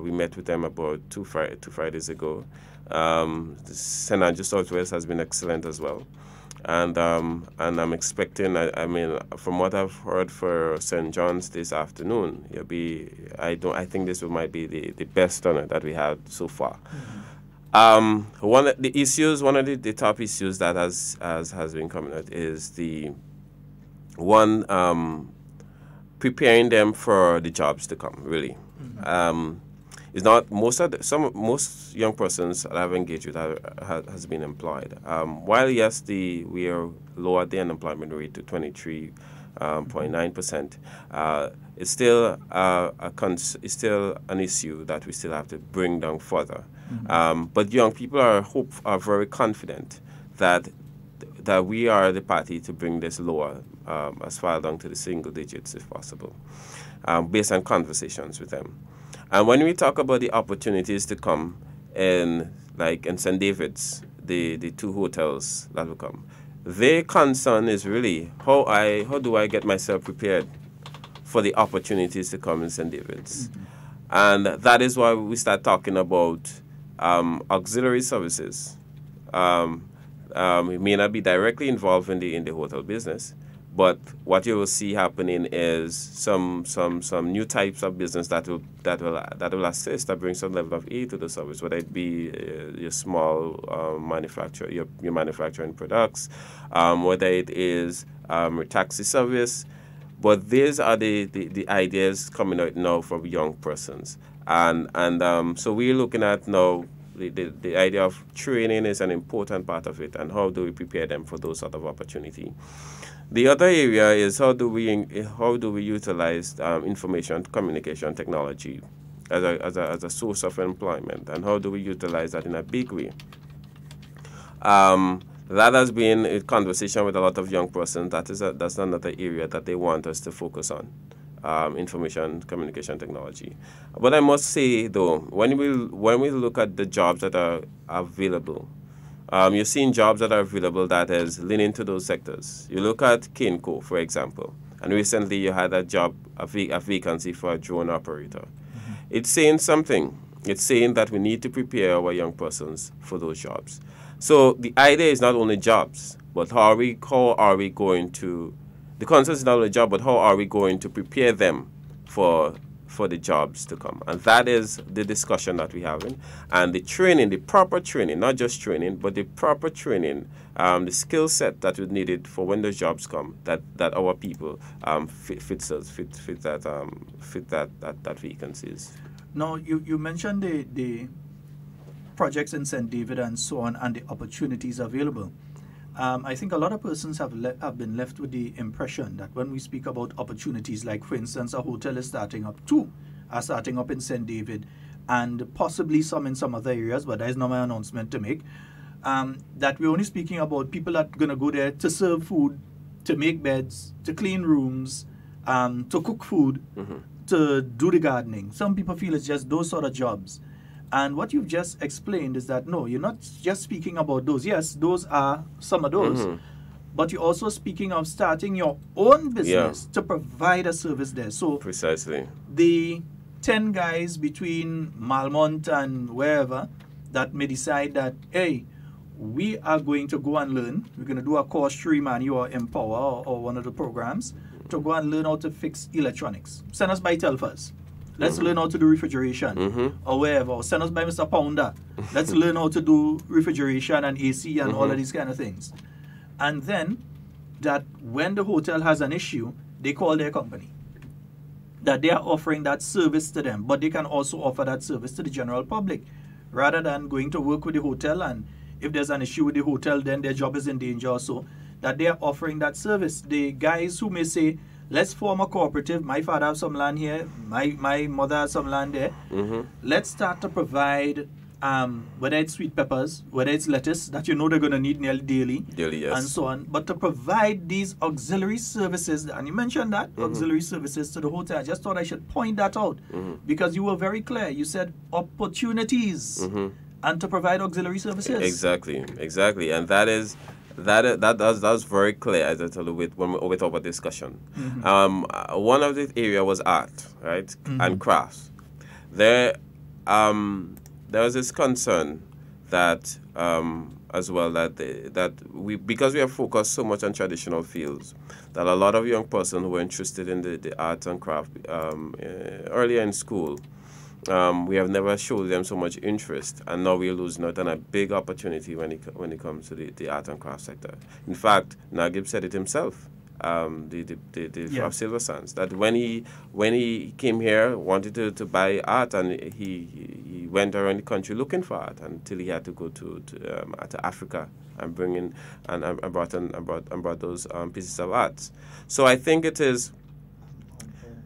We met with them about two Fridays ago. St. Andrew Southwest has been excellent as well. And I'm expecting. I mean, from what I've heard for St. John's this afternoon, I think this might be the best on it that we had so far. One of the top issues that has been coming out is the one preparing them for the jobs to come. Really, it's not most young persons that I've engaged with has been employed. While yes, we are lowered the unemployment rate to 23.9%. It's still it's still an issue that we still have to bring down further. But young people are very confident that we are the party to bring this lower, as far down to the single digits if possible, based on conversations with them. And when we talk about the opportunities to come in St. David's, the two hotels that will come, their concern is really how do I get myself prepared for the opportunities to come in St. David's. And that is why we start talking about auxiliary services. We may not be directly involved in the hotel business, but what you will see happening is some new types of business that will assist, that bring some level of aid to the service, whether it be your small manufacturer, your manufacturing products, whether it is taxi service. But these are the ideas coming out now from young persons, and so we're looking at now. The idea of training is an important part of it, and how do we prepare them for those sort of opportunity. The other area is how do we utilize information communication technology as a source of employment, and how do we utilize that in a big way. That has been a conversation with a lot of young persons. That's another area that they want us to focus on. Information communication technology. But I must say though, when we look at the jobs that are available, you're seeing jobs that are available that is leaning to those sectors. You look at Carriacou, for example, and recently you had a vacancy for a drone operator. It's saying something. It's saying that we need to prepare our young persons for those jobs. So the idea is not only jobs, but how are we going to. The concern is not only a job, but how are we going to prepare them for the jobs to come? And that is the discussion that we're having. And the training, the proper training, not just training, but the proper training, the skill set that is needed for when those jobs come, that our people fit that vacancies. Now, you mentioned the projects in St. David and so on, and the opportunities available. I think a lot of persons have been left with the impression that when we speak about opportunities, like for instance, a hotel is starting up, two are starting up in St. David, and possibly some in some other areas, but that is not my announcement to make, that we're only speaking about people that are going to go there to serve food, to make beds, to clean rooms, to cook food, to do the gardening. Some people feel it's just those sort of jobs. And what you've just explained is that, no, you're not just speaking about those. Yes, those are some of those. But you're also speaking of starting your own business to provide a service there. So precisely, the 10 guys between Malmont and wherever that may decide that, hey, we are going to go and learn. We're going to do a course through Manu or Empower or one of the programs to go and learn how to fix electronics. Send us by Telfas. Let's learn how to do refrigeration or wherever. Or send us by Mr. Pounder. Let's learn how to do refrigeration and AC and all of these kind of things. And then that when the hotel has an issue, they call their company. That they are offering that service to them. But they can also offer that service to the general public. Rather than going to work with the hotel, and if there's an issue with the hotel, then their job is in danger also. That they are offering that service. The guys who may say, let's form a cooperative. My father has some land here. My mother has some land there. Let's start to provide, whether it's sweet peppers, whether it's lettuce, that you know they're going to need nearly daily, yes, and so on. But to provide these auxiliary services, and you mentioned that, auxiliary services to the hotel. I just thought I should point that out because you were very clear. You said opportunities and to provide auxiliary services. Exactly. And that's very clear, as I told you, when we talk about discussion. One of the area was art, right, and crafts. There was this concern that as well, that we, because we have focused so much on traditional fields, that a lot of young persons who were interested in the arts and craft earlier in school, we have never showed them so much interest, and now we're losing out on a big opportunity when it comes to the art and craft sector. In fact, Nagib said it himself, of Silver Sands, that when he came here, wanted to buy art, and he went around the country looking for art until he had to go to Africa and bring in and brought those pieces of art. So I think it is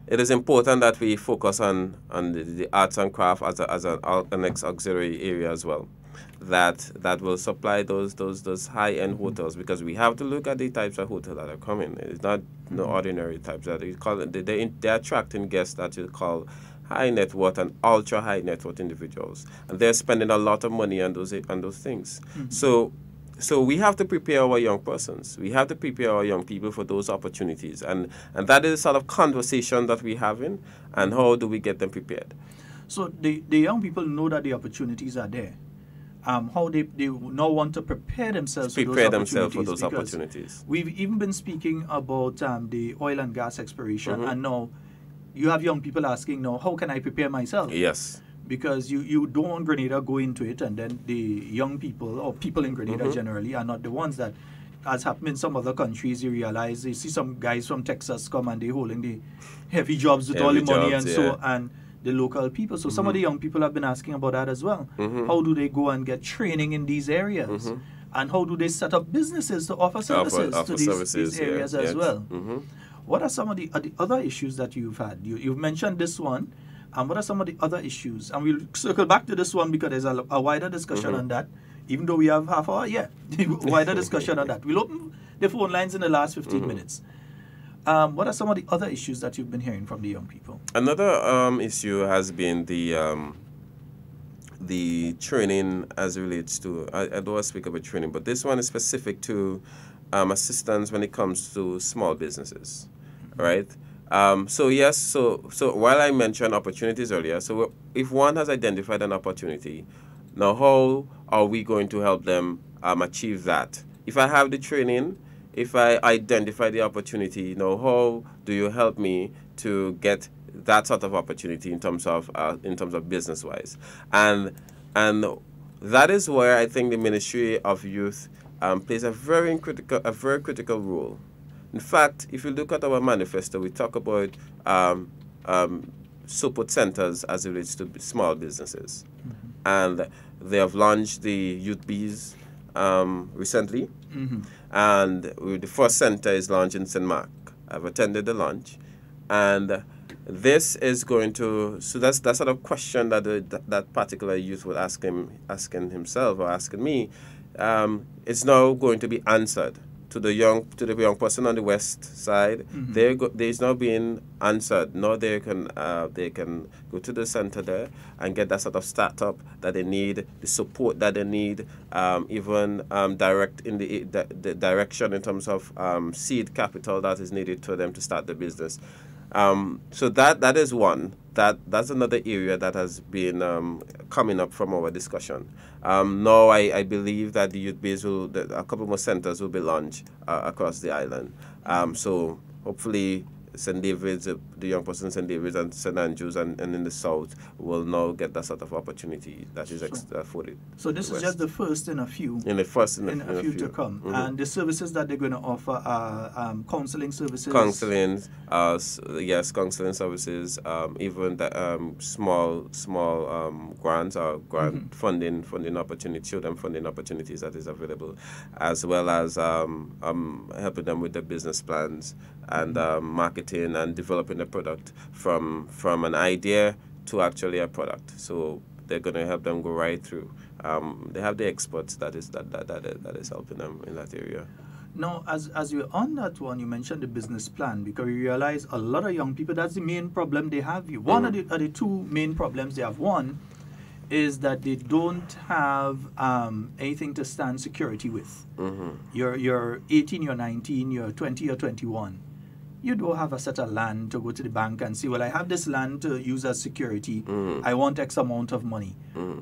important that we focus on the arts and craft as an next auxiliary area as well, that will supply those high-end hotels, because we have to look at the types of hotels that are coming. It's not no ordinary types that they're attracting guests that you call high net worth and ultra high net worth individuals, and they're spending a lot of money on those things. So we have to prepare our young persons. We have to prepare our young people for those opportunities. And that is sort of conversation that we're having, and how do we get them prepared? So the young people know that the opportunities are there. How they now want to prepare themselves for those opportunities. We've even been speaking about the oil and gas exploration, and now you have young people asking, now, how can I prepare myself? Yes. Because you don't want Grenada go into it, and then the young people, or people in Grenada generally, are not the ones that, as happened in some other countries, you realize, you see some guys from Texas come and they're holding the heavy jobs with all the money and the local people. So some of the young people have been asking about that as well. How do they go and get training in these areas? And how do they set up businesses to offer services to these areas as well? What are some of the other issues that you've had? You've mentioned this one. And what are some of the other issues? And we'll circle back to this one because there's a wider discussion on that. Even though we have half hour, wider discussion on that. We'll open the phone lines in the last 15 minutes. What are some of the other issues that you've been hearing from the young people? Another issue has been the training as it relates to, I don't want to speak about training, but this one is specific to assistance when it comes to small businesses, right? So while I mentioned opportunities earlier, so if one has identified an opportunity, now how are we going to help them achieve that? If I have the training, if I identify the opportunity, now how do you help me to get that sort of opportunity in terms of business-wise? And that is where I think the Ministry of Youth plays a very critical role. In fact, if you look at our manifesto, we talk about support centers as it relates to small businesses. And they have launched the Youth Bees recently. And the first center is launched in St. Mark. I've attended the launch. And this is going to, so that's that sort of question that that particular youth would asking himself or asking me, it's now going to be answered. To the young person on the west side, there's now being answered. Now they can go to the center there and get that sort of startup that they need, the support that they need, even direct in the direction in terms of seed capital that is needed for them to start the business. So that is one. That's another area that has been coming up from our discussion. Now I believe that the youth base a couple more centers will be launched across the island. So hopefully St. David's, the young person in St. David's and St. Andrews and in the south will now get that sort of opportunity that is afforded. So this is just the first in a few. In a few to come. And the services that they're going to offer are counseling services. Counseling services, even the, small grants or grant funding opportunities, show them funding opportunities that is available, as well as helping them with their business plans and marketing and developing the product from an idea to actually a product. So they're going to help them go right through. They have the experts that is helping them in that area. Now, as you're on that one, you mentioned the business plan, because we realize a lot of young people, that's the main problem they have. One of the two main problems they have. One is that they don't have anything to stand security with. You're 18, you're 19, you're 20, you're 21. you don't have a set of land to go to the bank and say, well, I have this land to use as security. I want X amount of money.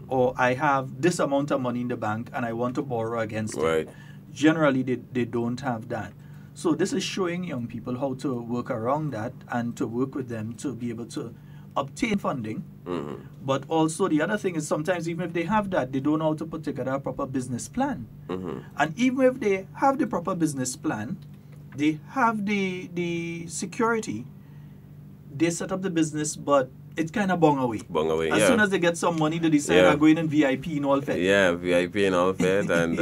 Or I have this amount of money in the bank and I want to borrow against it. Generally, they don't have that. So this is showing young people how to work around that and to work with them to be able to obtain funding. But also the other thing is sometimes even if they have that, they don't know how to put together a proper business plan. And even if they have the proper business plan, they have the security, they set up the business, but it's kind of bung away. As soon as they get some money, they decide they're going in VIP in all fed. VIP in all fed, and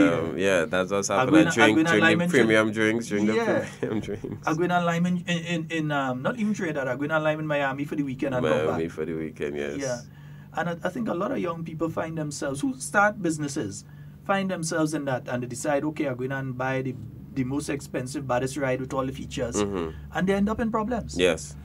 that's what's happening. Drink the premium drinks, drink the premium drinks. I'm going on lime in not even Trinidad, I'm going on lime in Miami for the weekend and Miami for the weekend, yes. Yeah, and I think a lot of young people find themselves, who start businesses, find themselves in that, and they decide, okay, I'm going and buy the most expensive, baddest ride with all the features, and they end up in problems. Yes,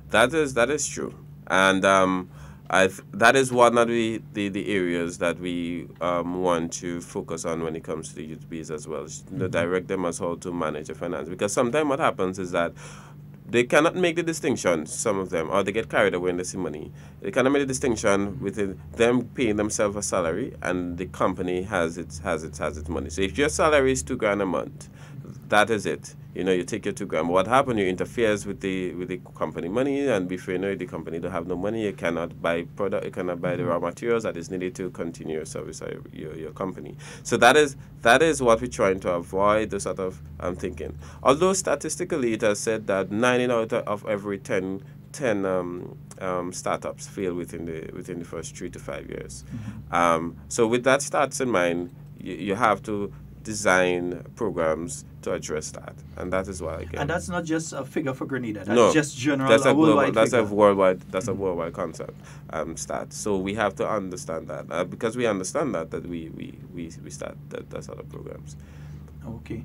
that is true. And that is one of the areas that we want to focus on when it comes to the youth bees as well, to direct them as how to manage their finance. Because sometimes what happens is that they cannot make the distinction, some of them, or they get carried away when they see money. They cannot make the distinction within them paying themselves a salary and the company has its money. So if your salary is $2,000 a month, that is it. You take your $2,000. What happens? You interferes with the company money, and before you know it, the company don't have no money. You cannot buy product. You cannot buy the raw materials that is needed to continue your service of your company. So that is what we're trying to avoid. The sort of thinking. Although statistically, it has said that 9 out of every 10 startups fail within the first 3 to 5 years. So with that stats in mind, you have to design programs to address that, and that is why again. And that's not just a figure for Grenada. That's just general. That's a worldwide. That's figure. A worldwide. That's a worldwide concept. Stat. So we have to understand that because we understand that we start that sort of programs. Okay.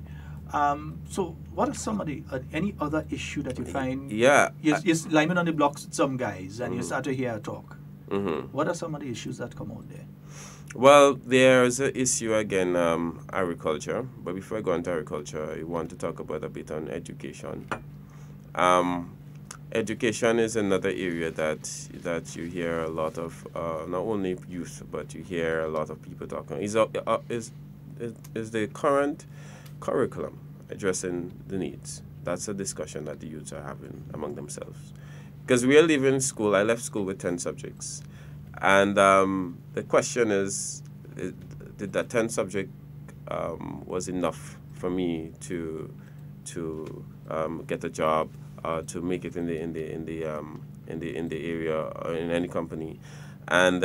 So what are some of the any other issue that you find? Yeah. You're lining on the blocks with some guys, and you start to hear a talk. What are some of the issues that come out there? Well, there's an issue again, agriculture. But before I go into agriculture, I want to talk about a bit on education. Education is another area that you hear a lot of, not only youth, but you hear a lot of people talking. Is the current curriculum addressing the needs? That's a discussion that the youths are having among themselves. Because we are leaving school. I left school with 10 subjects. And the question is, did that 10 subject was enough for me to get a job, to make it in the area or in any company, and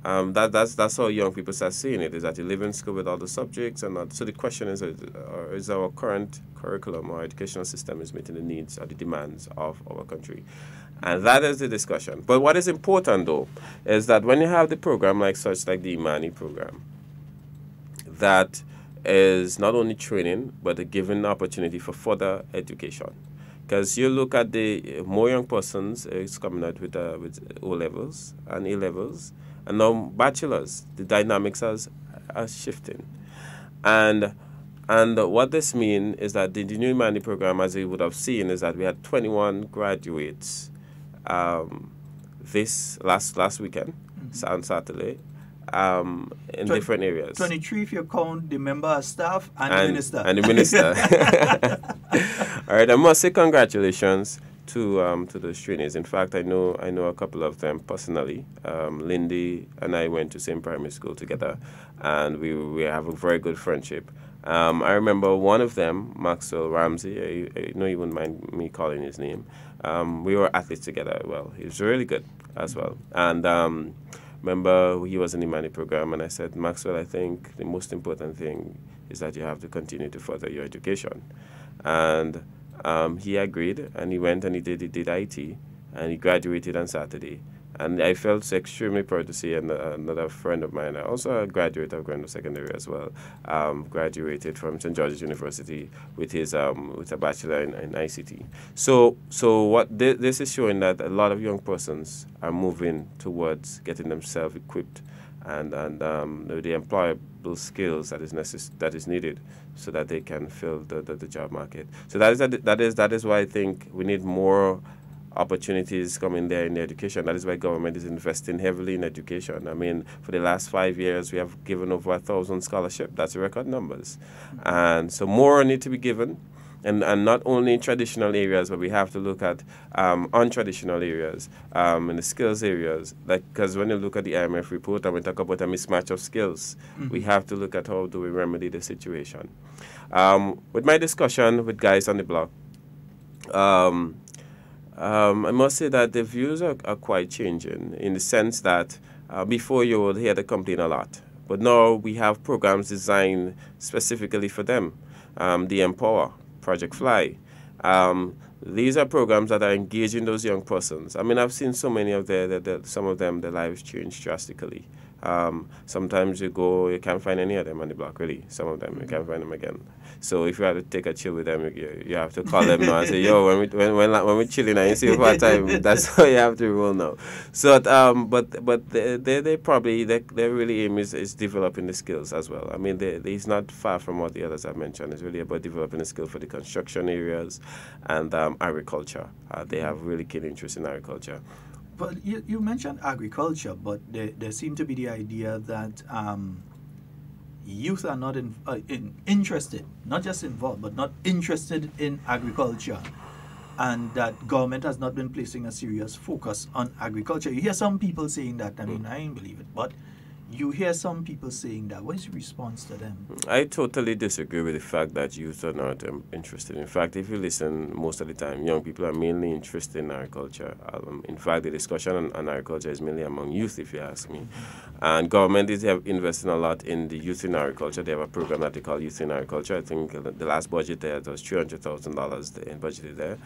that's how young people start seeing it. Is that you live in school with all the subjects, and not, so the question is our current curriculum or educational system is meeting the needs or the demands of our country? And that is the discussion. But what is important, though, is that when you have the program like the Imani program, that is not only training, but a given opportunity for further education. Because you look at the more young persons is coming out with O-levels and A-levels, and now bachelors. The dynamics are shifting. And what this means is that the new Imani program, as you would have seen, is that we had 21 graduates this last weekend, on Saturday, in different areas. 23 if you count the member of staff and the minister. And the minister. All right, I must say congratulations to those trainees. In fact, I know a couple of them personally. Lindy and I went to same primary school together, and we have a very good friendship. I remember one of them, Maxwell Ramsey. I know you wouldn't mind me calling his name. We were athletes together. Well, he was really good as well. And remember, he was in the Imani program, and I said, Maxwell, I think the most important thing is that you have to continue to further your education. And he agreed, and he went and he did IT, and he graduated on Saturday. And I felt extremely proud to see another friend of mine, also a graduate of Grenada Secondary as well, graduated from St. George's University with with a bachelor in ICT. So what this is showing that a lot of young persons are moving towards getting themselves equipped and the employable skills that is needed, so that they can fill the job market. So that is why I think we need more opportunities coming there in education. That is why government is investing heavily in education. I mean, for the last 5 years, we have given over 1,000 scholarships. That's record numbers. And so more need to be given. And not only in traditional areas, but we have to look at untraditional areas, in the skills areas. Because when you look at the IMF report and we talk about a mismatch of skills, we have to look at how do we remedy the situation. With my discussion with guys on the block, I must say that the views are quite changing, in the sense that before you would hear the complain a lot, but now we have programs designed specifically for them. The Empower, Project Fly. These are programs that are engaging those young persons. I mean, I've seen so many of some of them, their lives change drastically. Sometimes you can't find any of them on the block, really. Some of them, you can't find them again. So if you have to take a chill with them, you have to call them now and say, yo, when we're chilling and you see you for a time, that's how you have to roll now. So, but they probably, their really aim is developing the skills as well. I mean, it's not far from what the others have mentioned. It's really about developing the skill for the construction areas and agriculture. They have really keen interest in agriculture. But you mentioned agriculture, but there seemed to be the idea that youth are not interested, not just involved, but not interested in agriculture, and that government has not been placing a serious focus on agriculture. You hear some people saying that. I mean, I ain't believe it, but you hear some people saying that. What is your response to them? I totally disagree with the fact that youth are not interested. In fact, if you listen, most of the time, young people are mainly interested in agriculture. In fact, the discussion on agriculture is mainly among youth, if you ask me. And government is investing a lot in the youth in agriculture. They have a program that they call Youth in Agriculture. I think the last budget there was $300,000 budgeted there.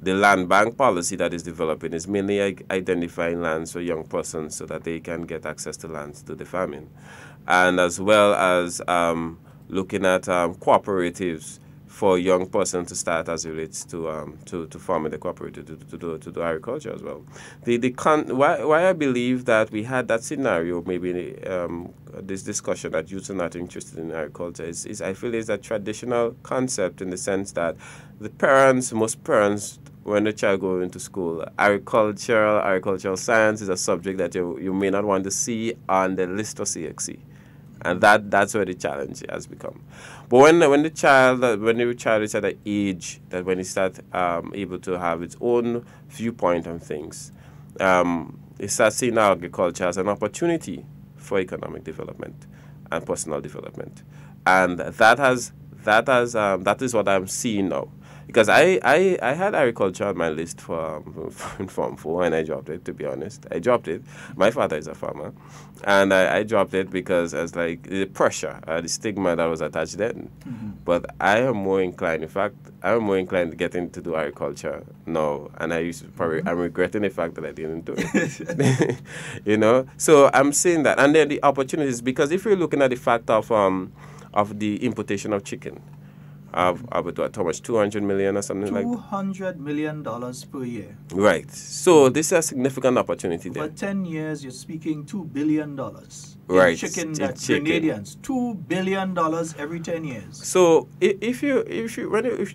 The land bank policy that is developing is mainly identifying lands for young persons so that they can get access to lands to the farming, and as well as looking at cooperatives for young persons to start as it relates to farming the cooperative to do agriculture as well. Why I believe that we had that scenario, maybe this discussion that youth are not interested in agriculture is I feel is a traditional concept, in the sense that most parents, when the child goes into school, agricultural science is a subject that you may not want to see on the list of CXC. And that's where the challenge has become. But when the child is at an age that when he starts able to have its own viewpoint on things, he starts seeing agriculture as an opportunity for economic development and personal development. And that is what I'm seeing now. Because I had agriculture on my list for Form 4, and I dropped it, to be honest. I dropped it. My father is a farmer. And I dropped it because I was like, the pressure, the stigma that was attached then. Mm-hmm. But I am more inclined, in fact, to get into do agriculture now. And I'm regretting the fact that I didn't do it. You know? So I'm saying that. And then the opportunities, because if you're looking at the fact of the importation of chicken, about how much, 200 million or something like that? $200 million per year. Right. So this is a significant opportunity there. For 10 years, you're speaking $2 billion. Right. Chicken Grenadians. $2 billion every 10 years. So if you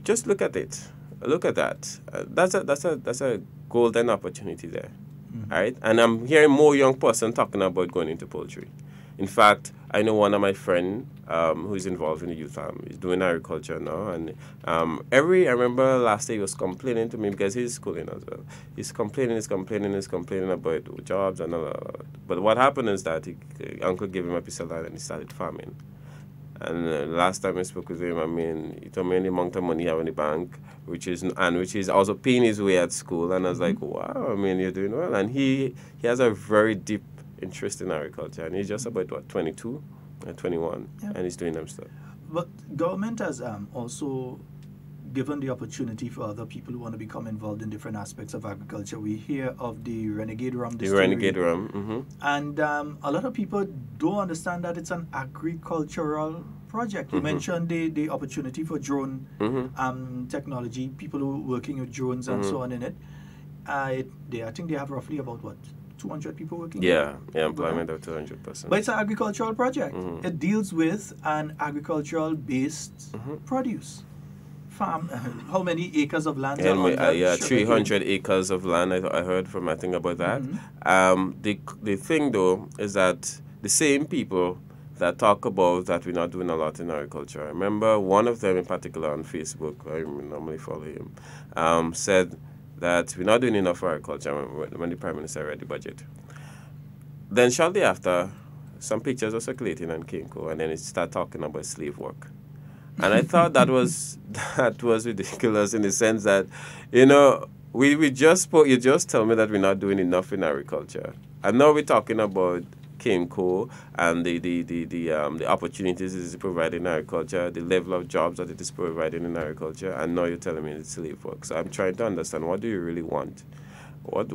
just look at it, look at that. That's a golden opportunity there. Mm-hmm. Right? And I'm hearing more young person talking about going into poultry. In fact, I know one of my friends who is involved in the youth farm. He's doing agriculture now. And I remember last year he was complaining to me, because he's schooling as well. He's complaining about jobs and all that. But what happened is that uncle gave him a piece of land and he started farming. And last time I spoke with him, I mean, he told me the amount of money he have in the bank, which is also paying his way at school. And I was like, wow, I mean, you're doing well. And he has a very deep interest in agriculture, and he's just about 22 or 21, yeah. And he's doing them stuff. But government has also given the opportunity for other people who want to become involved in different aspects of agriculture. We hear of the Renegade Rum Distillery. The Renegade Rum, mm-hmm. And a lot of people don't understand that it's an agricultural project. Mm-hmm. You mentioned the opportunity for drone technology, people who are working with drones and so on in it. I think they have roughly about, 200 people working. Yeah, employment of 200 persons. But it's an agricultural project. Mm-hmm. It deals with an agricultural-based produce. Farm. How many acres of land are on that? Yeah, 300 acres of land. I heard from, I think, about that. The thing, though, is that the same people that talk about that we're not doing a lot in agriculture. I remember one of them in particular on Facebook, I normally follow him, said that we're not doing enough for agriculture when the Prime Minister read the budget. Then shortly after, some pictures were circulating on Carriacou, and then it started talking about slave work. And I thought that was ridiculous in the sense that, we just spoke, you just tell me that we're not doing enough in agriculture. And now we're talking about Carriacou and the opportunities it is providing in agriculture, the level of jobs that it is providing in agriculture, and now you're telling me it's slave work. So I'm trying to understand, what do you really want? What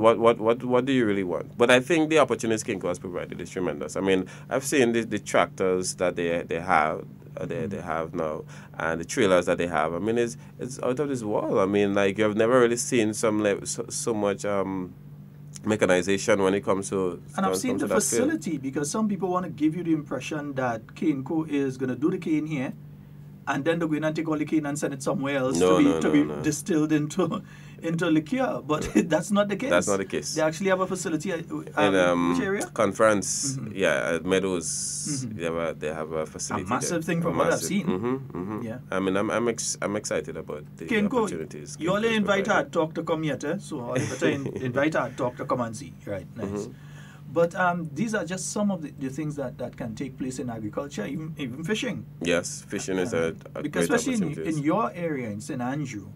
do you really want? But I think the opportunities Carriacou has provided is tremendous. I mean, I've seen the tractors that they have. They have now, and the trailers that they have. I mean, it's out of this world. I mean, like, you've never really seen so much mechanization when it comes to. And I've seen the facility, because some people want to give you the impression that Carriacou is going to do the cane here, and then they're going to take all the cane and send it somewhere else to be distilled into liqueur. But that's not the case. That's not the case. They actually have a facility in which area? Conference, at Meadows. They have a facility. A massive thing from what I've seen. Yeah. I mean, I'm excited about the opportunities. You only invite HARDTALK to come yet, so all you better invite HARDTALK to come and see. Right, nice. But these are just some of the things that can take place in agriculture, even fishing. Yes, fishing is a because great especially opportunity. in your area, in St. Andrew,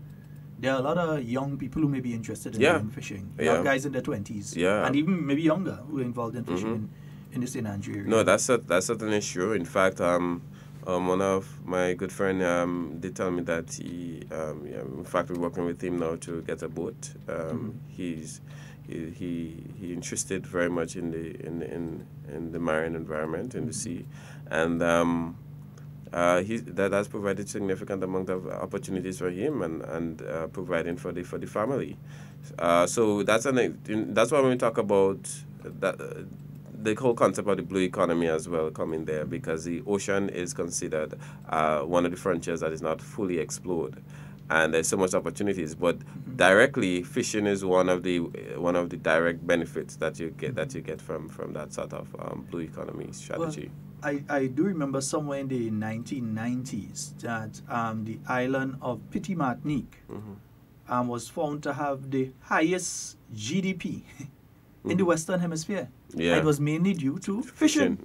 there are a lot of young people who may be interested in doing fishing. Young guys in their 20s, and even maybe younger, who are involved in fishing in the St. Andrew area. No, that's certainly true. In fact, one of my good friend did tell me that he, in fact, we're working with him now to get a boat. He interested very much in the marine environment, in the sea, and that has provided significant amount of opportunities for him and providing for the family. So that's why when we talk about that. The whole concept of the blue economy as well coming there, because the ocean is considered one of the frontiers that is not fully explored, and there's so much opportunities. But directly, fishing is one of the direct benefits that you get from that sort of blue economy strategy. Well, I do remember somewhere in the 1990s that the island of Petit Martinique was found to have the highest GDP in the Western Hemisphere. Yeah. And it was mainly due to fishing.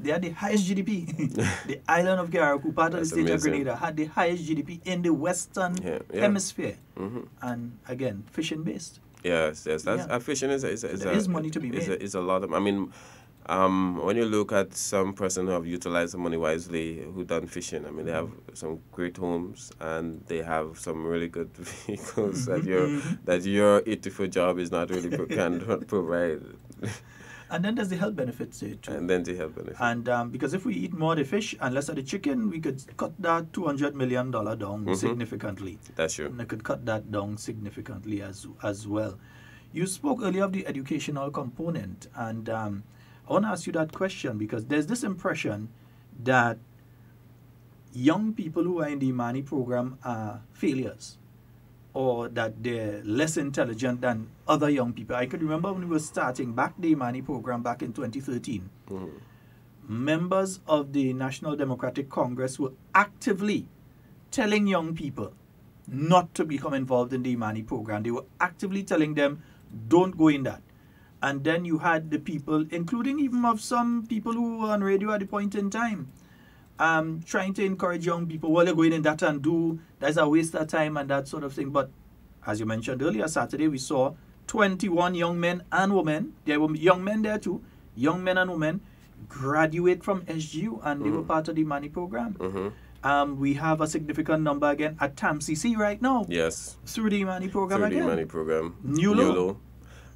They had the highest GDP. The island of Carriacou, part of the state of Grenada, had the highest GDP in the Western Hemisphere. And again, fishing based. Yes. That's fishing is money to be made. Is a lot of. I mean, when you look at some person who have utilized the money wisely, who done fishing, I mean, they have some great homes and they have some really good vehicles that your 84 job is not really can provide. And then there's the health benefits too. And then the health benefits. And because if we eat more of the fish and less of the chicken, we could cut that $200 million down significantly. That's true. And I could cut that down significantly as well. You spoke earlier of the educational component, and I want to ask you that question because there's this impression that young people who are in the Imani program are failures, or that they're less intelligent than other young people. I could remember when we were starting back the Imani program back in 2013. Members of the National Democratic Congress were actively telling young people not to become involved in the Imani program. They were actively telling them, don't go in that. And then you had the people, including even of some people who were on radio at the point in time, trying to encourage young people, well, you're going in that and do, that's a waste of time and that sort of thing. But as you mentioned earlier, Saturday, we saw 21 young men and women, there were young men there too, young men and women, graduate from SGU and they were part of the Imani program. We have a significant number again at TAMCC right now. Yes. Through the Imani program Through again. the Imani program. New law.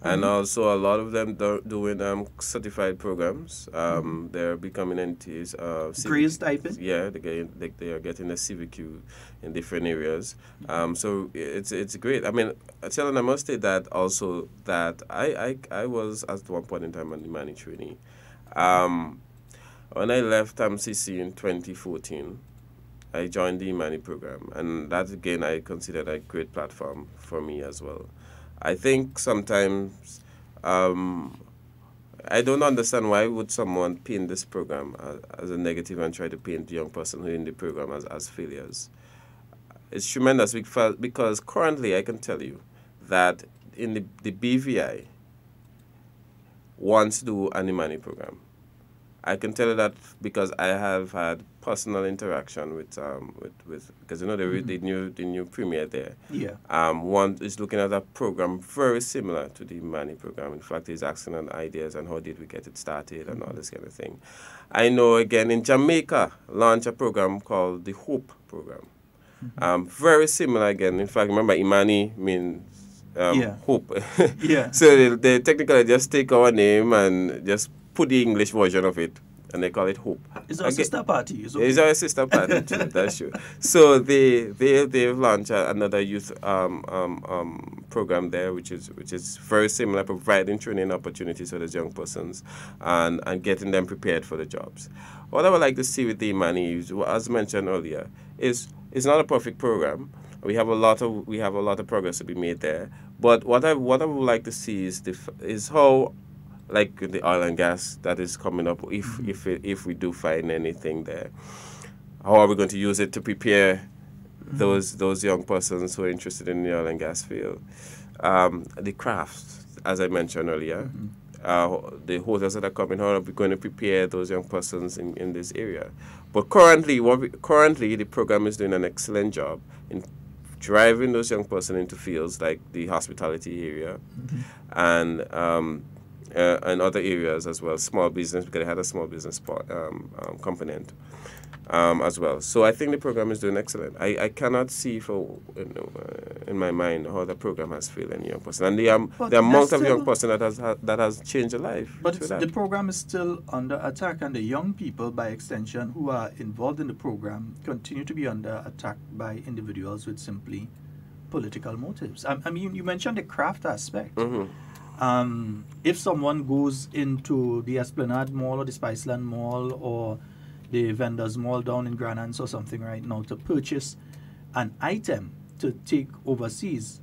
And also a lot of them doing certified programs. They're becoming NTs. Grace typing? Yeah, they are getting a CVQ in different areas. So it's great. I mean, Sheldon, I must say that also that I was at one point in time an Imani trainee. When I left MCC in 2014, I joined the Imani program, and that again I considered a great platform for me as well. I think sometimes I don't understand why would someone paint this program as a negative and try to paint the young person who in the program as failures. It's tremendous because currently I can tell you that in the BVI wants to do an Imani program. I can tell you that because I have had personal interaction with because you know the new premier there. Yeah. One is looking at a program very similar to the Imani program. In fact, he's asking on ideas and how did we get it started and all this kind of thing. I know again in Jamaica launched a program called the Hope program. Very similar again. In fact, remember Imani means hope. Yeah. So they technically just take our name and just put the English version of it, and they call it Hope. It's our sister party. It's our sister party too. That's true. So they've launched another youth program there, which is very similar, providing training opportunities for those young persons and getting them prepared for the jobs. What I would like to see with the Imani is, as mentioned earlier, is it's not a perfect program. We have a lot of progress to be made there. But what I would like to see is how, like the oil and gas that is coming up, if we do find anything there, how are we going to use it to prepare those young persons who are interested in the oil and gas field? The crafts, as I mentioned earlier, the hotels that are coming, how are we going to prepare those young persons in this area? But currently the program is doing an excellent job in driving those young persons into fields like the hospitality area and other areas as well, small business, because they had a small business component as well. So I think the program is doing excellent. I cannot see in my mind how the program has failed any young person. And the amount of young person that has changed their life. But the program is still under attack, and the young people, by extension, who are involved in the program, continue to be under attack by individuals with simply political motives. I mean, you mentioned the craft aspect. If someone goes into the Esplanade Mall or the Spiceland Mall or the Vendors Mall down in Grenada or something right now to purchase an item to take overseas,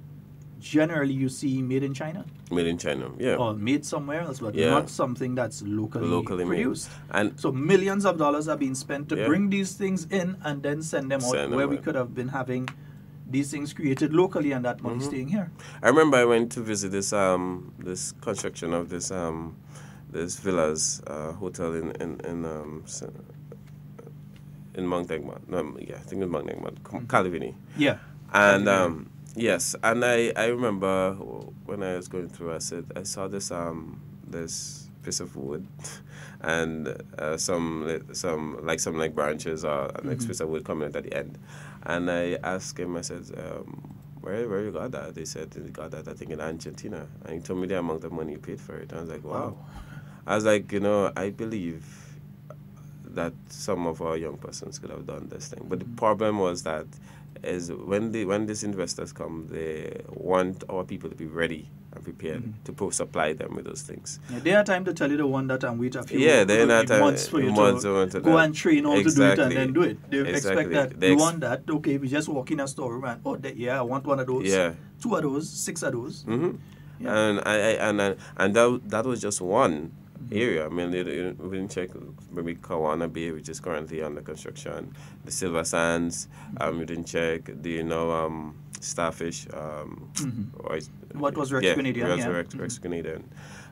generally you see made in China. Made in China, yeah. Or made somewhere else, but not something that's locally produced. Made. And so millions of dollars are being spent to bring these things in and then send them out where we could have been having these things created locally and that money staying here. I remember I went to visit this construction of this villas hotel in Mount Egmont. I think in Mount Egmont, Calvini. Yeah. And yes, and I remember when I was going through, I saw this piece of wood and some branches or an piece of wood coming out at the end. And I asked him, I said, where you got that? They said they got that, I think, in Argentina. And he told me the amount of money he paid for it. I was like, wow. I was like, I believe that some of our young persons could have done this thing. But the problem was that is when these investors come, they want our people to be ready and prepared to supply them with those things. Yeah, they have time to tell you the one that I'm waiting a few months for you to go and train how to do it and then do it. They expect that you want that. Okay, we just walk in a storeroom and I want one of those. Yeah. 2 of those, 6 of those. Yeah. And that was just one area. I mean, we didn't check maybe Kawana Bay, which is currently under construction, the Silver Sands. We didn't check the Starfish. What was Rex Grenadian? Rex Grenadian.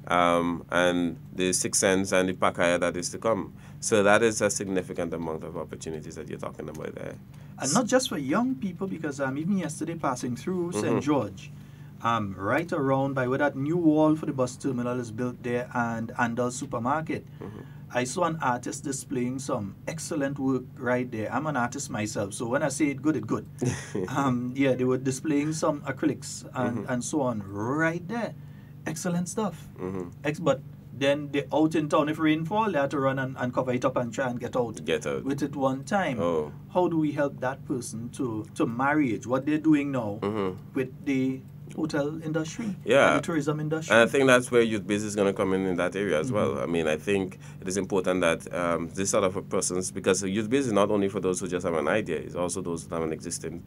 And the Six Sense and the Pakaya that is to come. So that is a significant amount of opportunities that you're talking about there. And not just for young people, because even yesterday passing through St. George, right around by where that new wall for the bus terminal is built there and Andal Supermarket, I saw an artist displaying some excellent work right there. I'm an artist myself, so when I say it good, it's good. They were displaying some acrylics and so on right there. Excellent stuff. But then they out in town if rainfall, they have to run and cover it up and try and get out with it one time. Oh. How do we help that person to marry it? What they're doing now with the hotel industry, and the tourism industry. And I think that's where WeiVybz is going to come in that area as well. I mean, I think it is important that this sort of persons, because WeiVybz is not only for those who just have an idea, it's also those who have an existing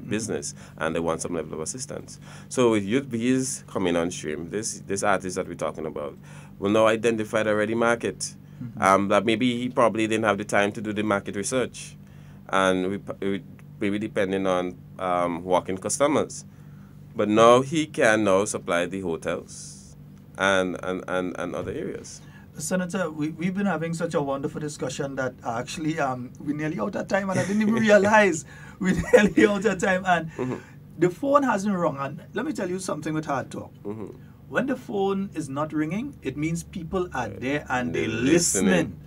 business and they want some level of assistance. So with WeiVybz coming on stream, this artist that we're talking about will now identify the ready market. That maybe he probably didn't have the time to do the market research, and we maybe depending on walk-in customers. But now he can now supply the hotels and other areas. Senator, we've been having such a wonderful discussion that actually we're nearly out of time, and I didn't even realize we're nearly out of time. And the phone hasn't rung. And let me tell you something with Hard Talk. When the phone is not ringing, it means people are there and they're listening.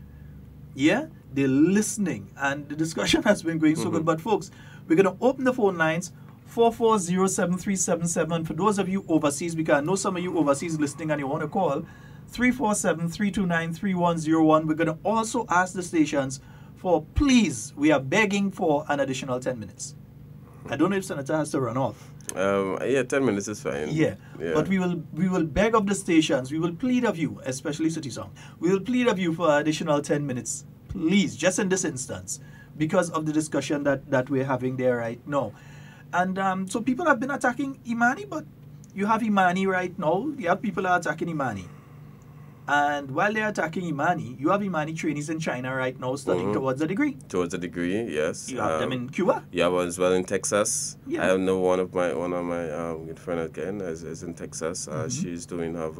Yeah, they're listening. And the discussion has been going so good. But folks, we're going to open the phone lines. 440-7377. For those of you overseas, because I know some of you overseas listening and you want to call, 347-329-3101. We're going to also ask the stations for, please, we are begging for an additional 10 minutes. I don't know if Senator has to run off. Yeah, 10 minutes is fine. Yeah. But we will beg of the stations, we will plead of you, especially City Sound. We will plead of you for additional 10 minutes, please, just in this instance, because of the discussion that we're having there right now. And so people have been attacking Imani, but you have Imani right now. You have people that are attacking Imani. And while they're attacking Imani, you have Imani trainees in China right now studying towards a degree. Towards a degree, yes. You have them in Cuba. Yeah, as well in Texas. Yeah. I know one of my good friend again is in Texas. She's doing her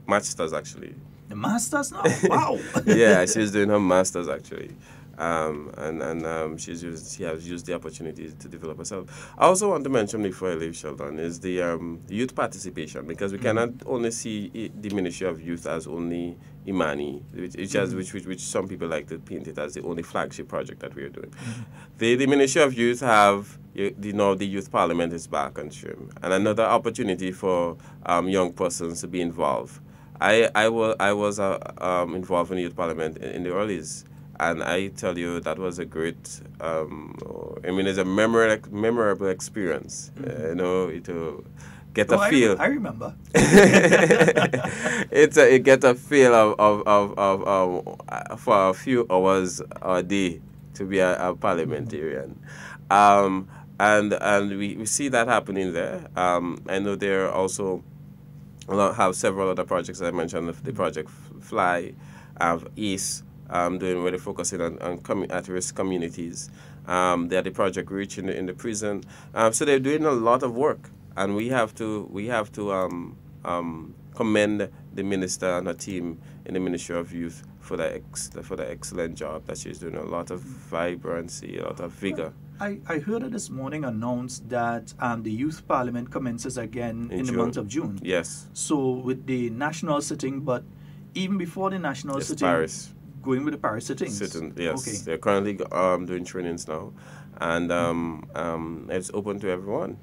master's actually. The master's now? Wow. Yeah, she's doing her master's actually. She has used the opportunity to develop herself. I also want to mention before I leave, Sheldon, is the youth participation, because we cannot only see the Ministry of Youth as only Imani, which some people like to paint it as the only flagship project that we are doing. The Ministry of Youth have, the Youth Parliament is back on stream, and another opportunity for young persons to be involved. I was involved in the Youth Parliament in the earlys. And I tell you, that was a great, it's a memorable experience, to get a feel. I remember. It get a feel of for a few hours a day to be a parliamentarian. And we see that happening there. I know there are also have several other projects I mentioned, the Project Fly, East, doing where they're focusing on at-risk communities. They are the Project Reach in the prison. So they're doing a lot of work, and we have to commend the minister and her team in the Ministry of Youth for the excellent job that she's doing. A lot of vibrancy, a lot of vigor. I heard it this morning announced that the Youth Parliament commences again in the month of June. Yes. So with the national sitting, but even before the national sitting, Paris. Going with the Paris sittings. Yes. Okay. They're currently doing trainings now, and it's open to everyone.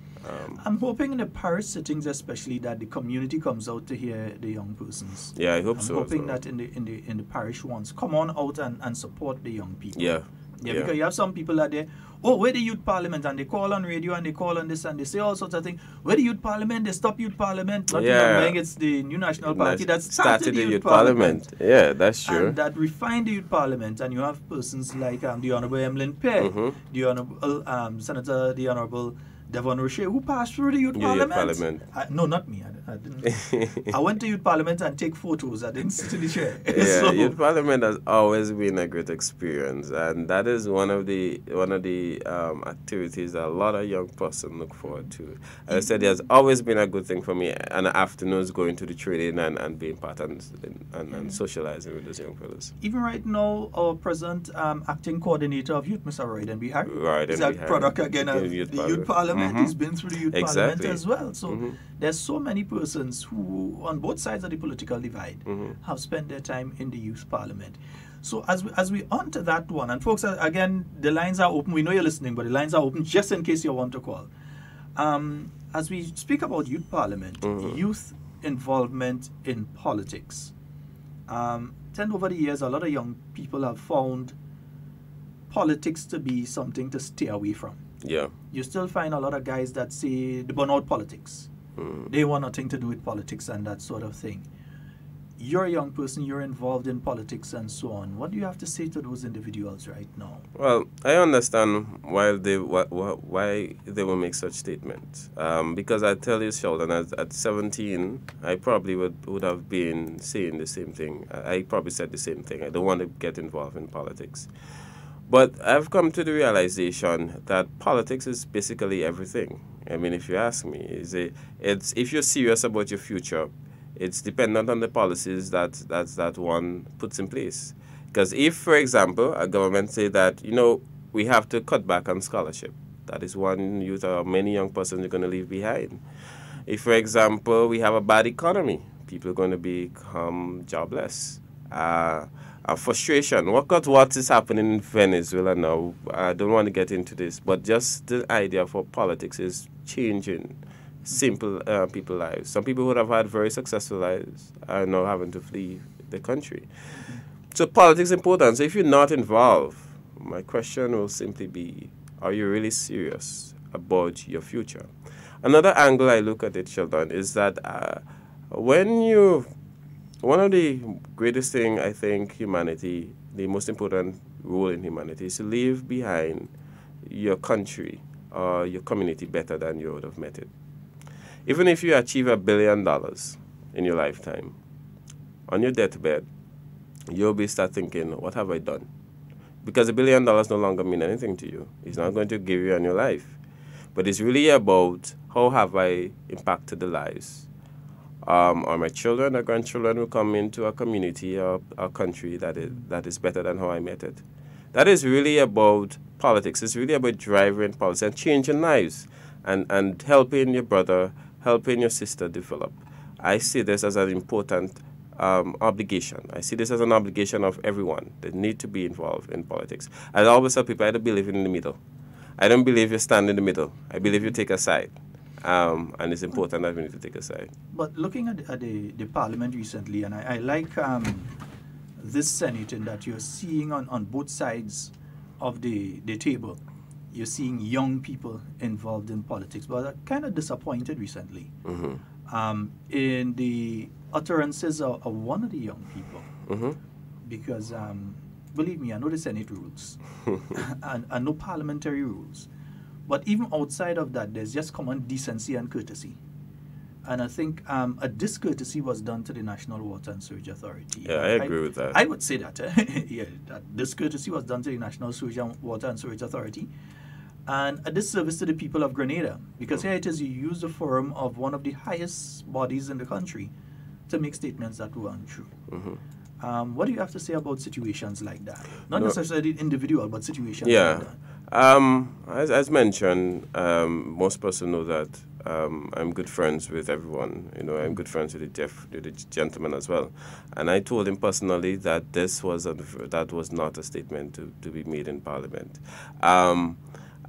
I'm hoping in the Paris sittings, especially, that the community comes out to hear the young persons. Yeah, I hope so. I'm hoping that in the parish ones come on out and support the young people. Yeah. Yeah, because you have some people that they, where the Youth Parliament, and they call on radio and they call on this and they say all sorts of things. Where the Youth Parliament, they stop Youth Parliament. Not knowing it's the New National Party that started the Youth Parliament. Yeah, that's true. And that refined the Youth Parliament, and you have persons like the Honourable Emlyn Pear, the Honourable Senator, the Honourable Devon Romain, who passed through the Youth Parliament. No, not me. I didn't. I went to Youth Parliament and take photos. I didn't sit in the chair. Yeah, Youth Parliament has always been a great experience, and that is one of the activities that a lot of young persons look forward to. As I said, it has always been a good thing for me, and afternoons going to the training and being part and socializing with those young fellows. Even right now, our present acting coordinator of youth, Mr. Royden Bihar, is a product again of the Youth Parliament. He's been through the Youth Parliament as well. So there's so many persons who, on both sides of the political divide, have spent their time in the Youth Parliament. So as we on to that one, and folks, again, the lines are open. We know you're listening, but the lines are open just in case you want to call. As we speak about youth parliament, youth involvement in politics, then over the years, a lot of young people have found politics to be something to stay away from. Yeah. You still find a lot of guys that say they burn out politics. They want nothing to do with politics and that sort of thing. You're a young person, you're involved in politics and so on. What do you have to say to those individuals right now? Well, I understand why they will make such statements. Because I tell you, Sheldon, at 17, I probably would have been saying the same thing. I probably said the same thing. I don't want to get involved in politics. But I've come to the realization that politics is basically everything. I mean, if you ask me, it's if you're serious about your future, it's dependent on the policies that one puts in place. Because if, for example, a government say that, we have to cut back on scholarship, that is one youth or many young persons are going to leave behind. If, for example, we have a bad economy, people are going to become jobless. Frustration. Look at what is happening in Venezuela now. I don't want to get into this, but just the idea for politics is changing simple people's lives. Some people would have had very successful lives are now having to flee the country. So politics is important. So if you're not involved, my question will simply be, are you really serious about your future? Another angle I look at it, Sheldon, is that one of the greatest thing I think humanity, the most important role in humanity is to leave behind your country or your community better than you would have met it. Even if you achieve $1 billion in your lifetime, on your deathbed, you'll be start thinking, what have I done? Because $1 billion no longer mean anything to you. It's not going to give you on your life. But it's really about how have I impacted the lives. Or my children or grandchildren will come into a community or a country that is better than how I met it. That is really about politics. It's really about driving politics and changing lives and helping your brother, helping your sister develop. I see this as an important obligation. I see this as an obligation of everyone that need to be involved in politics. I always tell people I don't believe in the middle. I don't believe you stand in the middle. I believe you take a side. And it's important that we need to take a side. But looking at the parliament recently, and I like this Senate in that you're seeing on both sides of the table, you're seeing young people involved in politics. But I'm kind of disappointed recently in the utterances of one of the young people. Because, believe me, I know the Senate rules and no parliamentary rules. But even outside of that, there's just common decency and courtesy. And I think a discourtesy was done to the National Water and Sewage Authority. Yeah, I agree with that. I would say that. That discourtesy was done to the National Water and Sewage Authority. And a disservice to the people of Grenada. Because here it is, you use the forum of one of the highest bodies in the country to make statements that were untrue. What do you have to say about situations like that? Not necessarily individual, but situations like that. As mentioned, most persons know that I'm good friends with everyone. I'm good friends with the gentleman as well. And I told him personally that that was not a statement to be made in Parliament.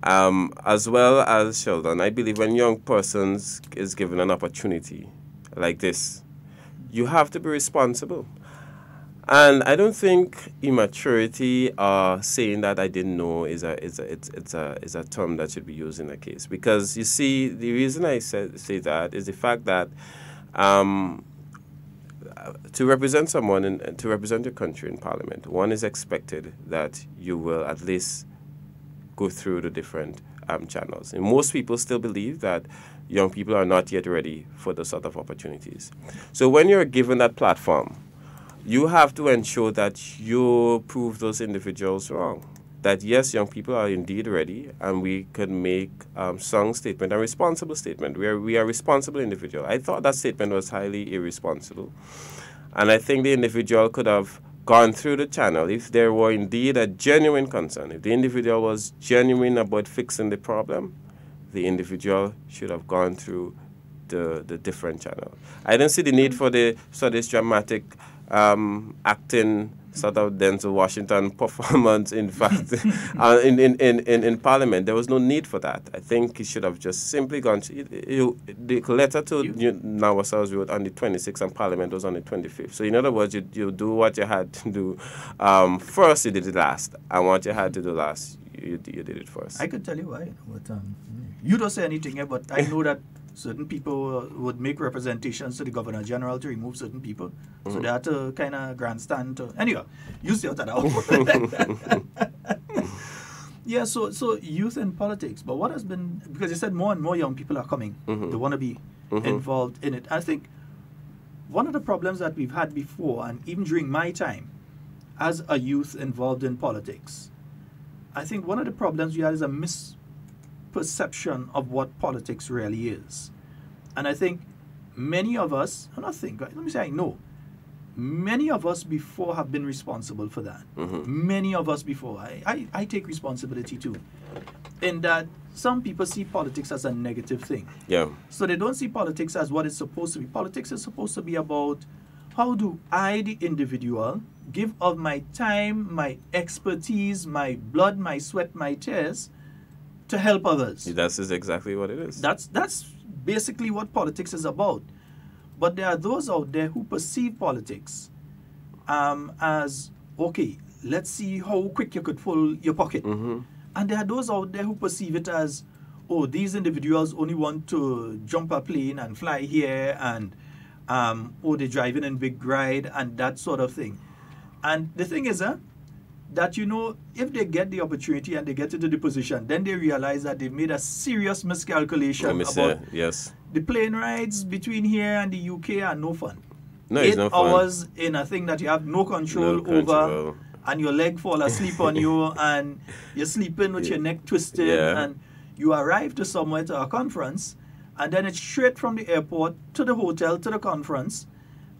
As well as Sheldon, I believe when young persons is given an opportunity like this, you have to be responsible. And I don't think immaturity or saying that I didn't know is a term that should be used in a case. Because you see, the reason I say that is the fact that to represent someone and to represent your country in Parliament, one is expected that you will at least go through the different channels. And most people still believe that young people are not yet ready for the sort of opportunities. So when you're given that platform, you have to ensure that you prove those individuals wrong. That yes, young people are indeed ready, and we can make strong statement, a responsible statement. We are responsible individuals. I thought that statement was highly irresponsible, and I think the individual could have gone through the channel if there were indeed a genuine concern. If the individual was genuine about fixing the problem, the individual should have gone through the different channel. I don't see the need for this dramatic acting sort of Denzel Washington performance, in fact, in Parliament. There was no need for that. I think he should have just simply gone to, the letter to Nawasals wrote on the 26th and Parliament was on the 25th. So in other words, you do what you had to do. First, you did it last. And what you had to do last, you did it first. I could tell you why. But, you don't say anything here, but I know that certain people would make representations to the Governor General to remove certain people. So they had to kind of grandstand to... Anyway, you sort that out. Yeah, so youth in politics. But what has been... Because you said more and more young people are coming. They want to be involved in it. I think one of the problems that we've had before, and even during my time as a youth involved in politics, I think one of the problems we had is a misperception of what politics really is. And I think many of us, I know, many of us before have been responsible for that. Many of us before. I take responsibility too. In that some people see politics as a negative thing. Yeah. So they don't see politics as what it's supposed to be. Politics is supposed to be about how do I, the individual, give of my time, my expertise, my blood, my sweat, my tears to help others. That's exactly what it is. That's basically what politics is about. But there are those out there who perceive politics as, okay, let's see how quick you could fill your pocket. And there are those out there who perceive it as, oh, these individuals only want to jump a plane and fly here, and they're driving in big ride and that sort of thing. And the thing is that, you know, if they get the opportunity and they get into the position, then they realize that they've made a serious miscalculation about the plane rides between here and the UK are no fun. No, it's no fun. 8 hours in a thing that you have no control over, and your leg fall asleep on you, and you're sleeping with your neck twisted, and you arrive to somewhere, to a conference, and then it's straight from the airport to the hotel to the conference.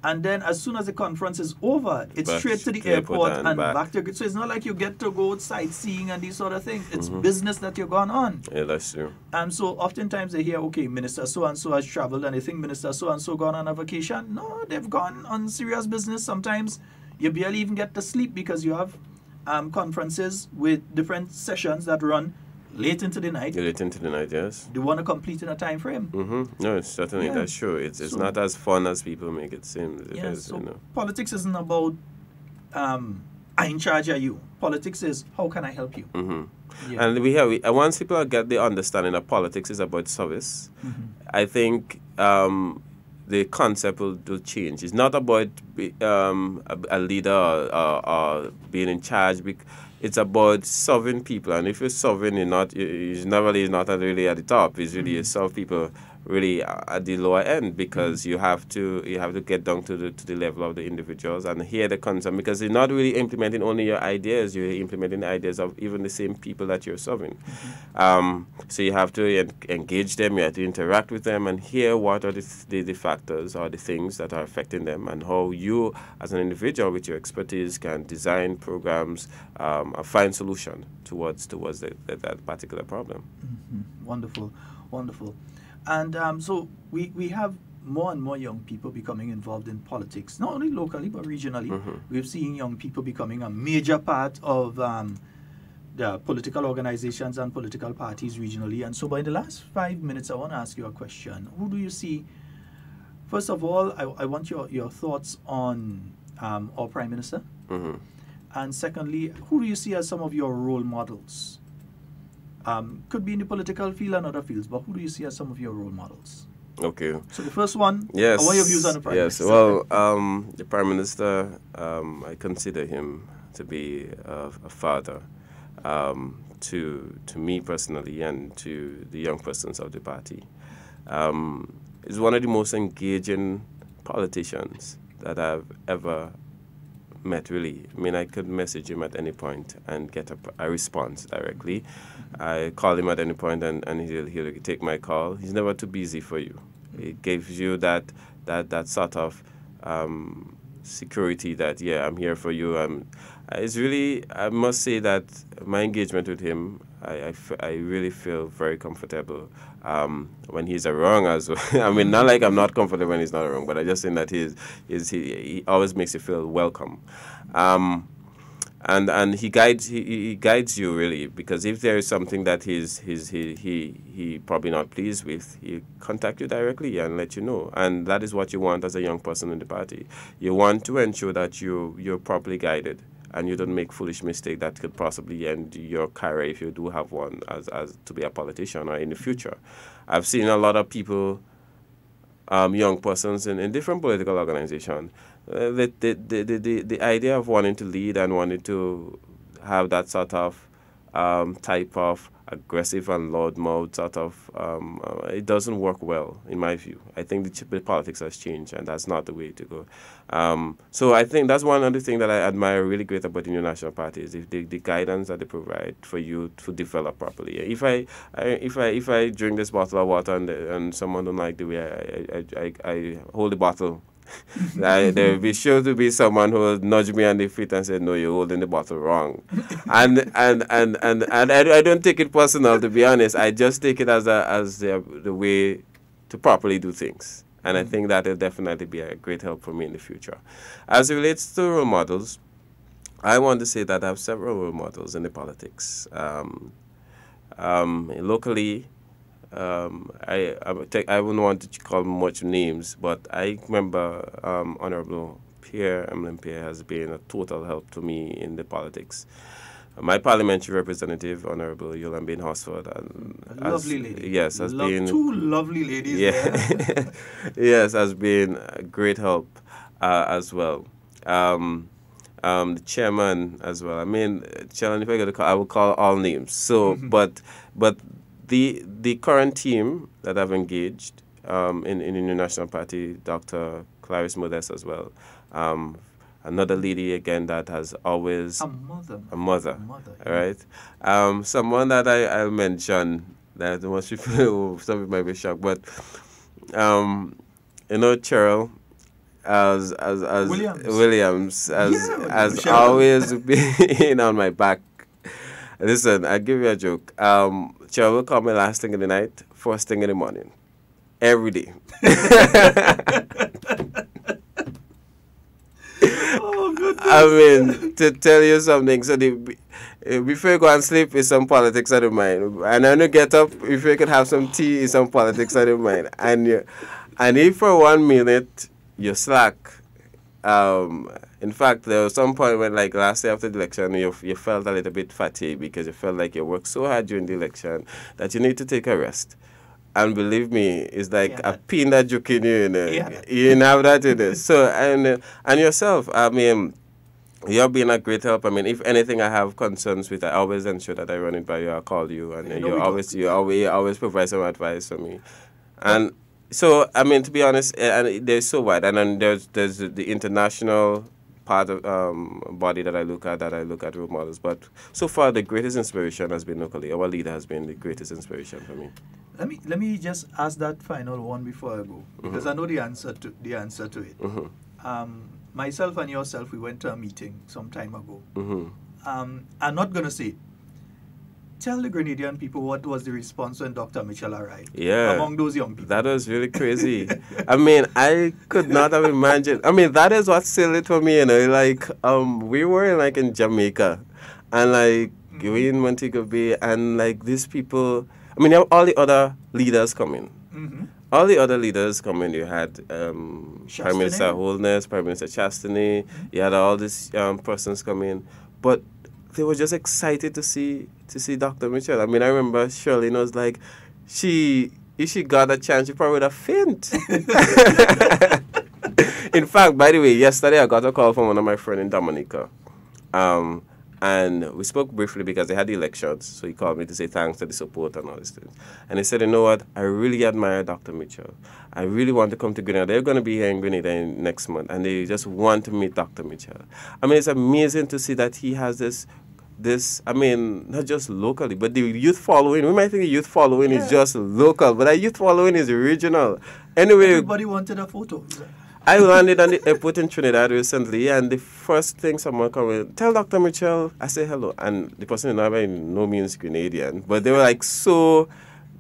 And then as soon as the conference is over, it's straight to the airport and back to... So it's not like you get to go sightseeing and these sort of things. It's business that you're going on. Yeah, that's true. And so oftentimes they hear, okay, Minister so-and-so has traveled, and they think Minister so-and-so gone on a vacation. No, they've gone on serious business. Sometimes you barely even get to sleep because you have conferences with different sessions that run late into the night. Late into the night, yes. They want to complete in a time frame. No, it's certainly, that's true. It's not as fun as people make it seem. Politics isn't about I in charge of you. Politics is how can I help you. And once people get the understanding that politics is about service, I think the concept will change. It's not about a leader or being in charge. It's about serving people, and if you're serving, you're not really at the top. It's really you serve people really at the lower end, because you have to get down to the level of the individuals and hear the concept, because you're not really implementing only your ideas, you're implementing the ideas of even the same people that you're serving. So you have to engage them, you have to interact with them and hear what are the factors or the things that are affecting them, and how you as an individual with your expertise can design programs, find solution towards that particular problem. Wonderful. And so we have more and more young people becoming involved in politics, not only locally but regionally. We've seen young people becoming a major part of the political organizations and political parties regionally. And so, but in the last 5 minutes, I want to ask you a question. Who do you see? First of all, I want your thoughts on our Prime Minister. And secondly, who do you see as some of your role models? Could be in the political field and other fields, but who do you see as some of your role models? Okay. So the first one, yes. I want your views on the Prime Minister. Yes, well, the Prime Minister, I consider him to be a father to me personally and to the young persons of the party. He's one of the most engaging politicians that I've ever met, really. I mean, I could message him at any point and get a response directly. I call him at any point and he'll take my call. He's never too busy for you. He gives you that sort of security that, I'm here for you. It's really, I must say that my engagement with him I really feel very comfortable when he's wrong as well. I mean, not like I'm not comfortable when he's not wrong, but I just think that he always makes you feel welcome. And he guides you really, because if there is something that he probably not pleased with, he contact you directly and let you know. And that is what you want as a young person in the party. You want to ensure that you're properly guided and you don't make foolish mistake that could possibly end your career if you do have one as to be a politician or in the future. I've seen a lot of people, young persons in different political organizations. The idea of wanting to lead and wanting to have that sort of type of aggressive and loudmouth sort of, it doesn't work well, in my view. I think the politics has changed, and that's not the way to go. So I think that's one other thing that I admire really great about the new national party is the guidance that they provide for you to develop properly. If I drink this bottle of water and someone don't like the way I hold the bottle, there will be sure to be someone who will nudge me on the feet and say, "No, you're holding the bottle wrong," and I don't take it personal, to be honest. I just take it as the way to properly do things, and I think that will definitely be a great help for me in the future. As it relates to role models, I want to say that I have several role models in the politics. Locally, I wouldn't want to call much names, but I remember Honorable Emlyn Pierre has been a total help to me in the politics. My parliamentary representative, Honorable Yolande Hosford, lovely lady. Yes, has been two lovely ladies. Yeah, yes, has been a great help as well. The chairman as well. I mean, chairman, if I got to call, I will call all names. So, but the current team that I've engaged in the New National Party, Dr. Clarice Modest as well. Another lady again that has always a mother, all right. Someone that I'll mention that most people, some people might be shocked, but Cheryl as Williams has always been on my back. Listen, I'll give you a joke. Cheryl will call me last thing in the night, first thing in the morning, every day. Oh, goodness. I mean, to tell you something, so before you go and sleep, is some politics out of mind. And when you get up, if you could have some tea, is some politics out of mind. And if for 1 minute you slack, in fact, there was some point when, like last year after the election, you felt a little bit fatigued because you felt like you worked so hard during the election that you need to take a rest. And believe me, it's like a pin that you can, you didn't have that in it. So, and yourself, I mean, you're being a great help. I mean, if anything I have concerns with, I always ensure that I run it by you, I call you, and you always provide some advice for me. And so, I mean, to be honest, and they're so wide. And then there's the international part of body that I look at role models. But so far, the greatest inspiration has been locally. Our leader has been the greatest inspiration for me. Let me just ask that final one before I go, because I know the answer to it. Myself and yourself, we went to a meeting some time ago. I'm not going to say. Tell the Grenadian people what was the response when Dr. Mitchell arrived. Yeah. Among those young people. That was really crazy. I mean, I could not have imagined. I mean, that is what sealed it for me, Like, we were in Jamaica, and we in Montego Bay, and these people. I mean, all the other leaders coming. All the other leaders coming. You had Prime Minister Holness, Prime Minister Chastany. You had all these persons coming, but they were just excited to see Dr. Mitchell. I mean, I remember Shirley was like, if she got a chance, she probably would have faint. In fact, by the way, yesterday I got a call from one of my friends in Dominica. And we spoke briefly because they had the elections. So he called me to say thanks for the support and all these things. And he said, you know what? I really admire Dr. Mitchell. I really want to come to Grenada. They're going to be here in Grenada next month. And they just want to meet Dr. Mitchell. I mean, it's amazing to see that he has this, I mean, not just locally, but the youth following. We might think the youth following is just local, but the youth following is regional. Anyway, everybody wanted a photo. I landed on the airport in Trinidad recently, and the first thing someone come in, tell Dr. Mitchell, I say hello. And the person did not by no means Grenadian, but they were like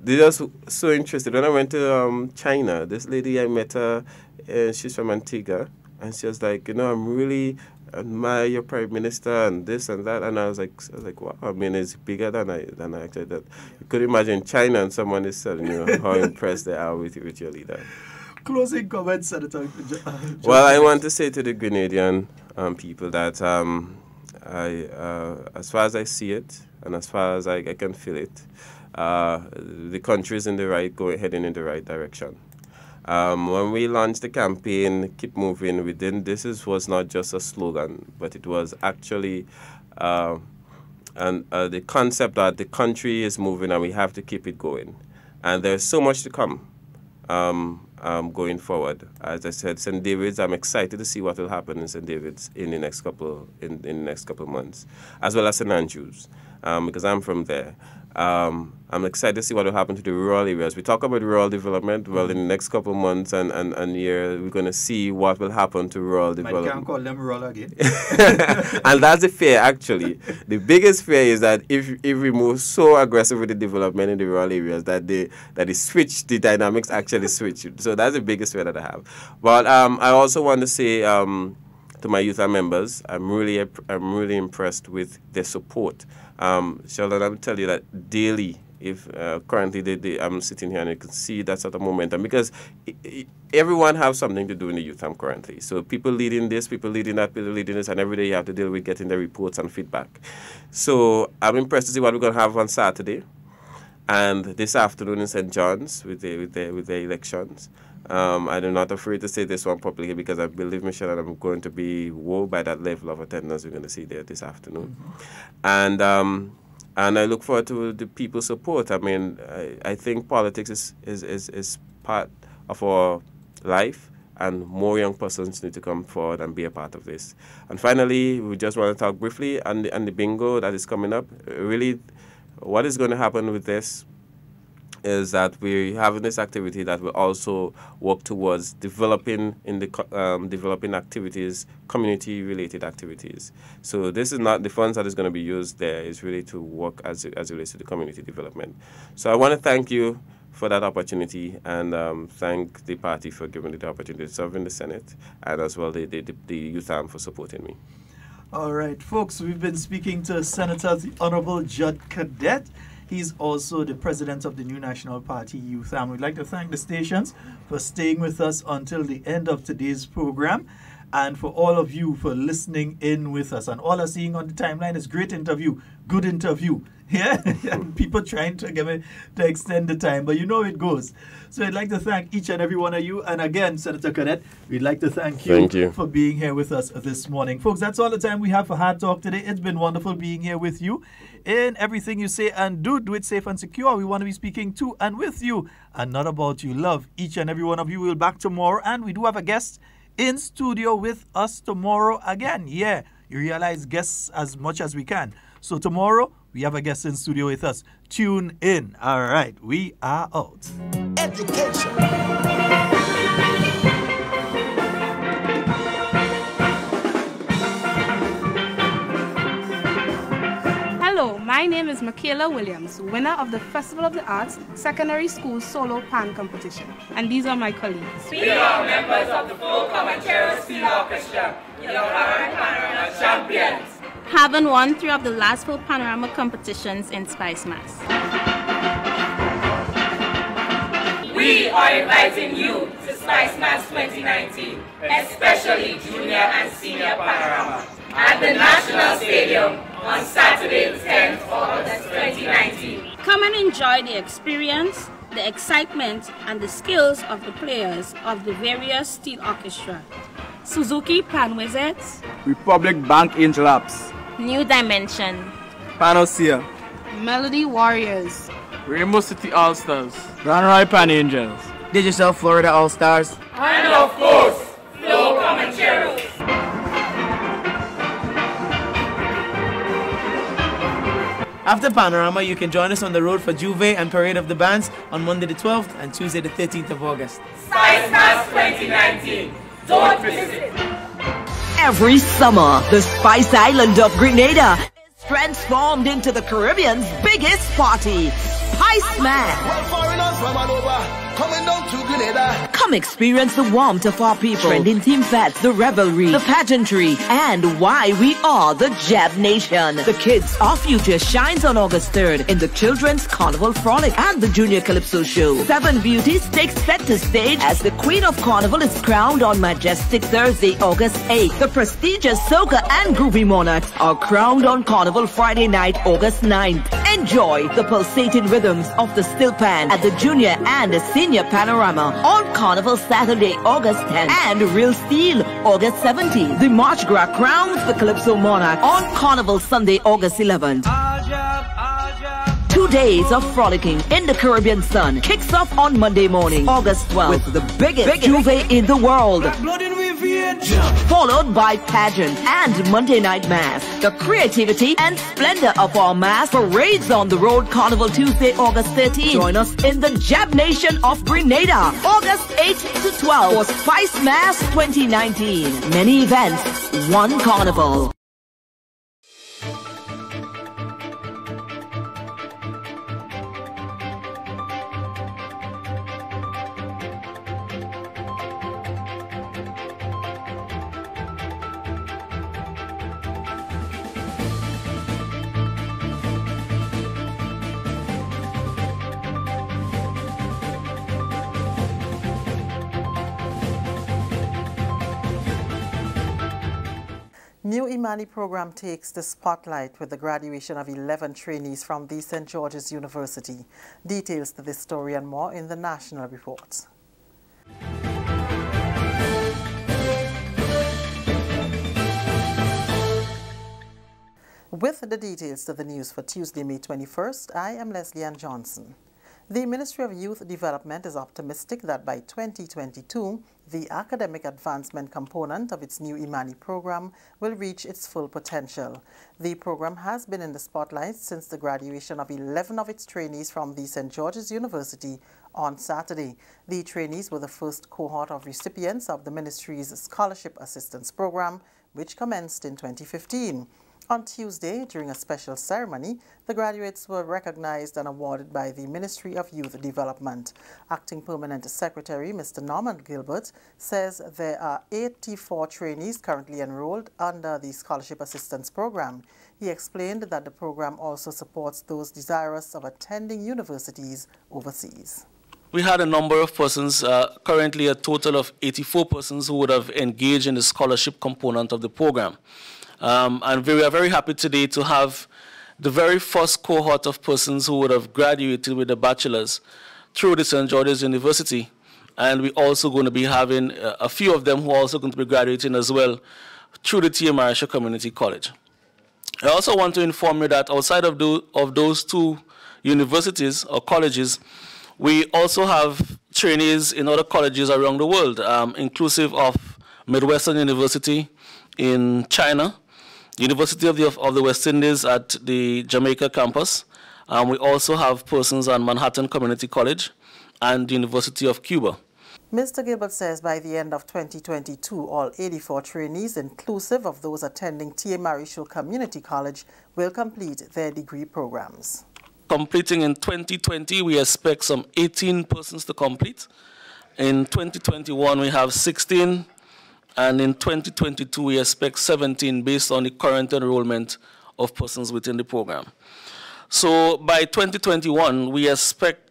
they just so interested. When I went to China, this lady I met her, she's from Antigua, and she was like, I'm really admire your prime minister and this and that, and I was like, wow, I mean, it's bigger than I actually thought. You could imagine China and someone is telling you how impressed they are with your leader. Closing comments, Senator. Well, I want to say to the Grenadian people that as far as I see it, and as far as I can feel it, the country is heading in the right direction. When we launched the campaign, Keep Moving Within, was not just a slogan, but it was actually the concept that the country is moving and we have to keep it going. And there's so much to come going forward. As I said, St. David's, I'm excited to see what will happen in St. David's in the next couple of months, as well as St. Andrews, because I'm from there. I'm excited to see what will happen to the rural areas. We talk about rural development. Well, in the next couple of months and year, we're going to see what will happen to rural development. But you can't call them rural again. And that's the fear, actually. The biggest fear is that if we move so aggressive with the development in the rural areas, that the dynamics actually switch. So that's the biggest fear that I have. But I also want to say to my youth members, I'm really impressed with their support. Sheldon, I'll tell you that daily, if currently I'm sitting here and you can see that sort of momentum, because everyone has something to do in the youth currently. So people leading this, people leading that, people leading this, and every day you have to deal with getting the reports and feedback. So I'm impressed to see what we're going to have on Saturday and this afternoon in St. John's with the elections. I'm not afraid to say this one publicly because I believe, Michelle, that I'm going to be wowed by that level of attendance we're going to see there this afternoon. Mm-hmm. And I look forward to the people's support. I mean, I think politics is part of our life, and more young persons need to come forward and be a part of this. And finally, we just want to talk briefly on the bingo that is coming up. Really, what is going to happen with this is that we're having this activity that will also work towards developing activities, community-related activities. So this is not the funds that is going to be used there. Is really to work as it relates to the community development. So I want to thank you for that opportunity and thank the party for giving me the opportunity to serve in the Senate, and as well the youth arm for supporting me. All right, folks, we've been speaking to Senator the Honorable Judd Cadet. He's also the president of the New National Party Youth Arm. We'd like to thank the stations for staying with us until the end of today's program, and for all of you for listening in with us. And all I'm seeing on the timeline is great interview, good interview. Yeah, and people trying to get me to extend the time, but you know it goes. So I'd like to thank each and every one of you. And again, Senator Cadet, we'd like to thank you for being here with us this morning. Folks, that's all the time we have for Hard Talk today. It's been wonderful being here with you. In everything you say and do it safe and secure. We want to be speaking to and with you and not about you. Love each and every one of you. We'll be back tomorrow, and we do have a guest in studio with us tomorrow again. Yeah, you realize guests as much as we can. So tomorrow, we have a guest in studio with us. Tune in. All right, we are out. Education. Hello, my name is Michaela Williams, winner of the Festival of the Arts Secondary School Solo Pan Competition. And these are my colleagues. We are members of the Full Comanchero Steel Orchestra, your current panorama champions. Having won 3 of the last full panorama competitions in Spice Mass. We are inviting you to Spice Mass 2019, especially junior and senior panorama, at the National Stadium on Saturday, 10th August 2019. Come and enjoy the experience, the excitement, and the skills of the players of the various steel orchestra. Suzuki Pan Wizards, Republic Bank Interlaps, New Dimension, Panacea, Melody Warriors, Rainbow City All-Stars, Grand Roy Pan Angels, Digital Florida All-Stars, and of course, Flow Comancheros. After Panorama, you can join us on the road for Juve and Parade of the Bands on Monday the 12th and Tuesday the 13th of August. Spice Mass 2019. Don't miss it. Every summer, the Spice Island of Grenada is transformed into the Caribbean's biggest party, Spice Man. Coming down to Grenada. Come experience the warmth of our people, trending theme fats, the revelry, the pageantry, and why we are the Jab Nation. The Kids, Our Future shines on August 3rd in the Children's Carnival Frolic and the Junior Calypso Show. 7 beauties take center stage as the Queen of Carnival is crowned on majestic Thursday, August 8th. The prestigious Soca and Groovy Monarchs are crowned on Carnival Friday night, August 9th. Enjoy the pulsating rhythms of the Still Pan at the Junior and the Senior Panorama on Carnival Saturday, August 10th, and Real Steel, August 17th. The March Gras crowns the Calypso Monarch on Carnival Sunday, August 11th. 2 days of frolicking in the Caribbean sun kicks off on Monday morning, August 12th, with the biggest Juve in the world, followed by pageant and Monday night mass. The creativity and splendor of our mass parades on the road Carnival Tuesday, August 13th. Join us in the Jab Nation of Grenada, August 8th to 12th for Spice Mass 2019. Many events, one carnival. New Imani program takes the spotlight with the graduation of 11 trainees from the St. George's University. Details to this story and more in the National Report. With the details to the news for Tuesday, May 21st, I am Leslie Ann Johnson. The Ministry of Youth Development is optimistic that by 2022, the academic advancement component of its new Imani program will reach its full potential. The program has been in the spotlight since the graduation of 11 of its trainees from the St. George's University on Saturday. The trainees were the first cohort of recipients of the ministry's Scholarship Assistance Program, which commenced in 2015. On Tuesday, during a special ceremony, the graduates were recognized and awarded by the Ministry of Youth Development. Acting Permanent Secretary Mr. Norman Gilbert says there are 84 trainees currently enrolled under the Scholarship Assistance Program. He explained that the program also supports those desirous of attending universities overseas. We had a number of persons, currently a total of 84 persons who would have engaged in the scholarship component of the program. And we are very happy today to have the very first cohort of persons who would have graduated with a bachelor's through the St. George's University. And we're also going to be having a few of them who are also going to be graduating as well through the Tia Marisha Community College. I also want to inform you that outside of those two universities or colleges, we also have trainees in other colleges around the world, inclusive of Midwestern University in China, University of the West Indies at the Jamaica campus. We also have persons at Manhattan Community College and the University of Cuba. Mr. Gilbert says by the end of 2022, all 84 trainees, inclusive of those attending Tia Marisha Community College, will complete their degree programs. Completing in 2020, we expect some 18 persons to complete. In 2021, we have 16. And in 2022, we expect 17 based on the current enrollment of persons within the program. So by 2022, we expect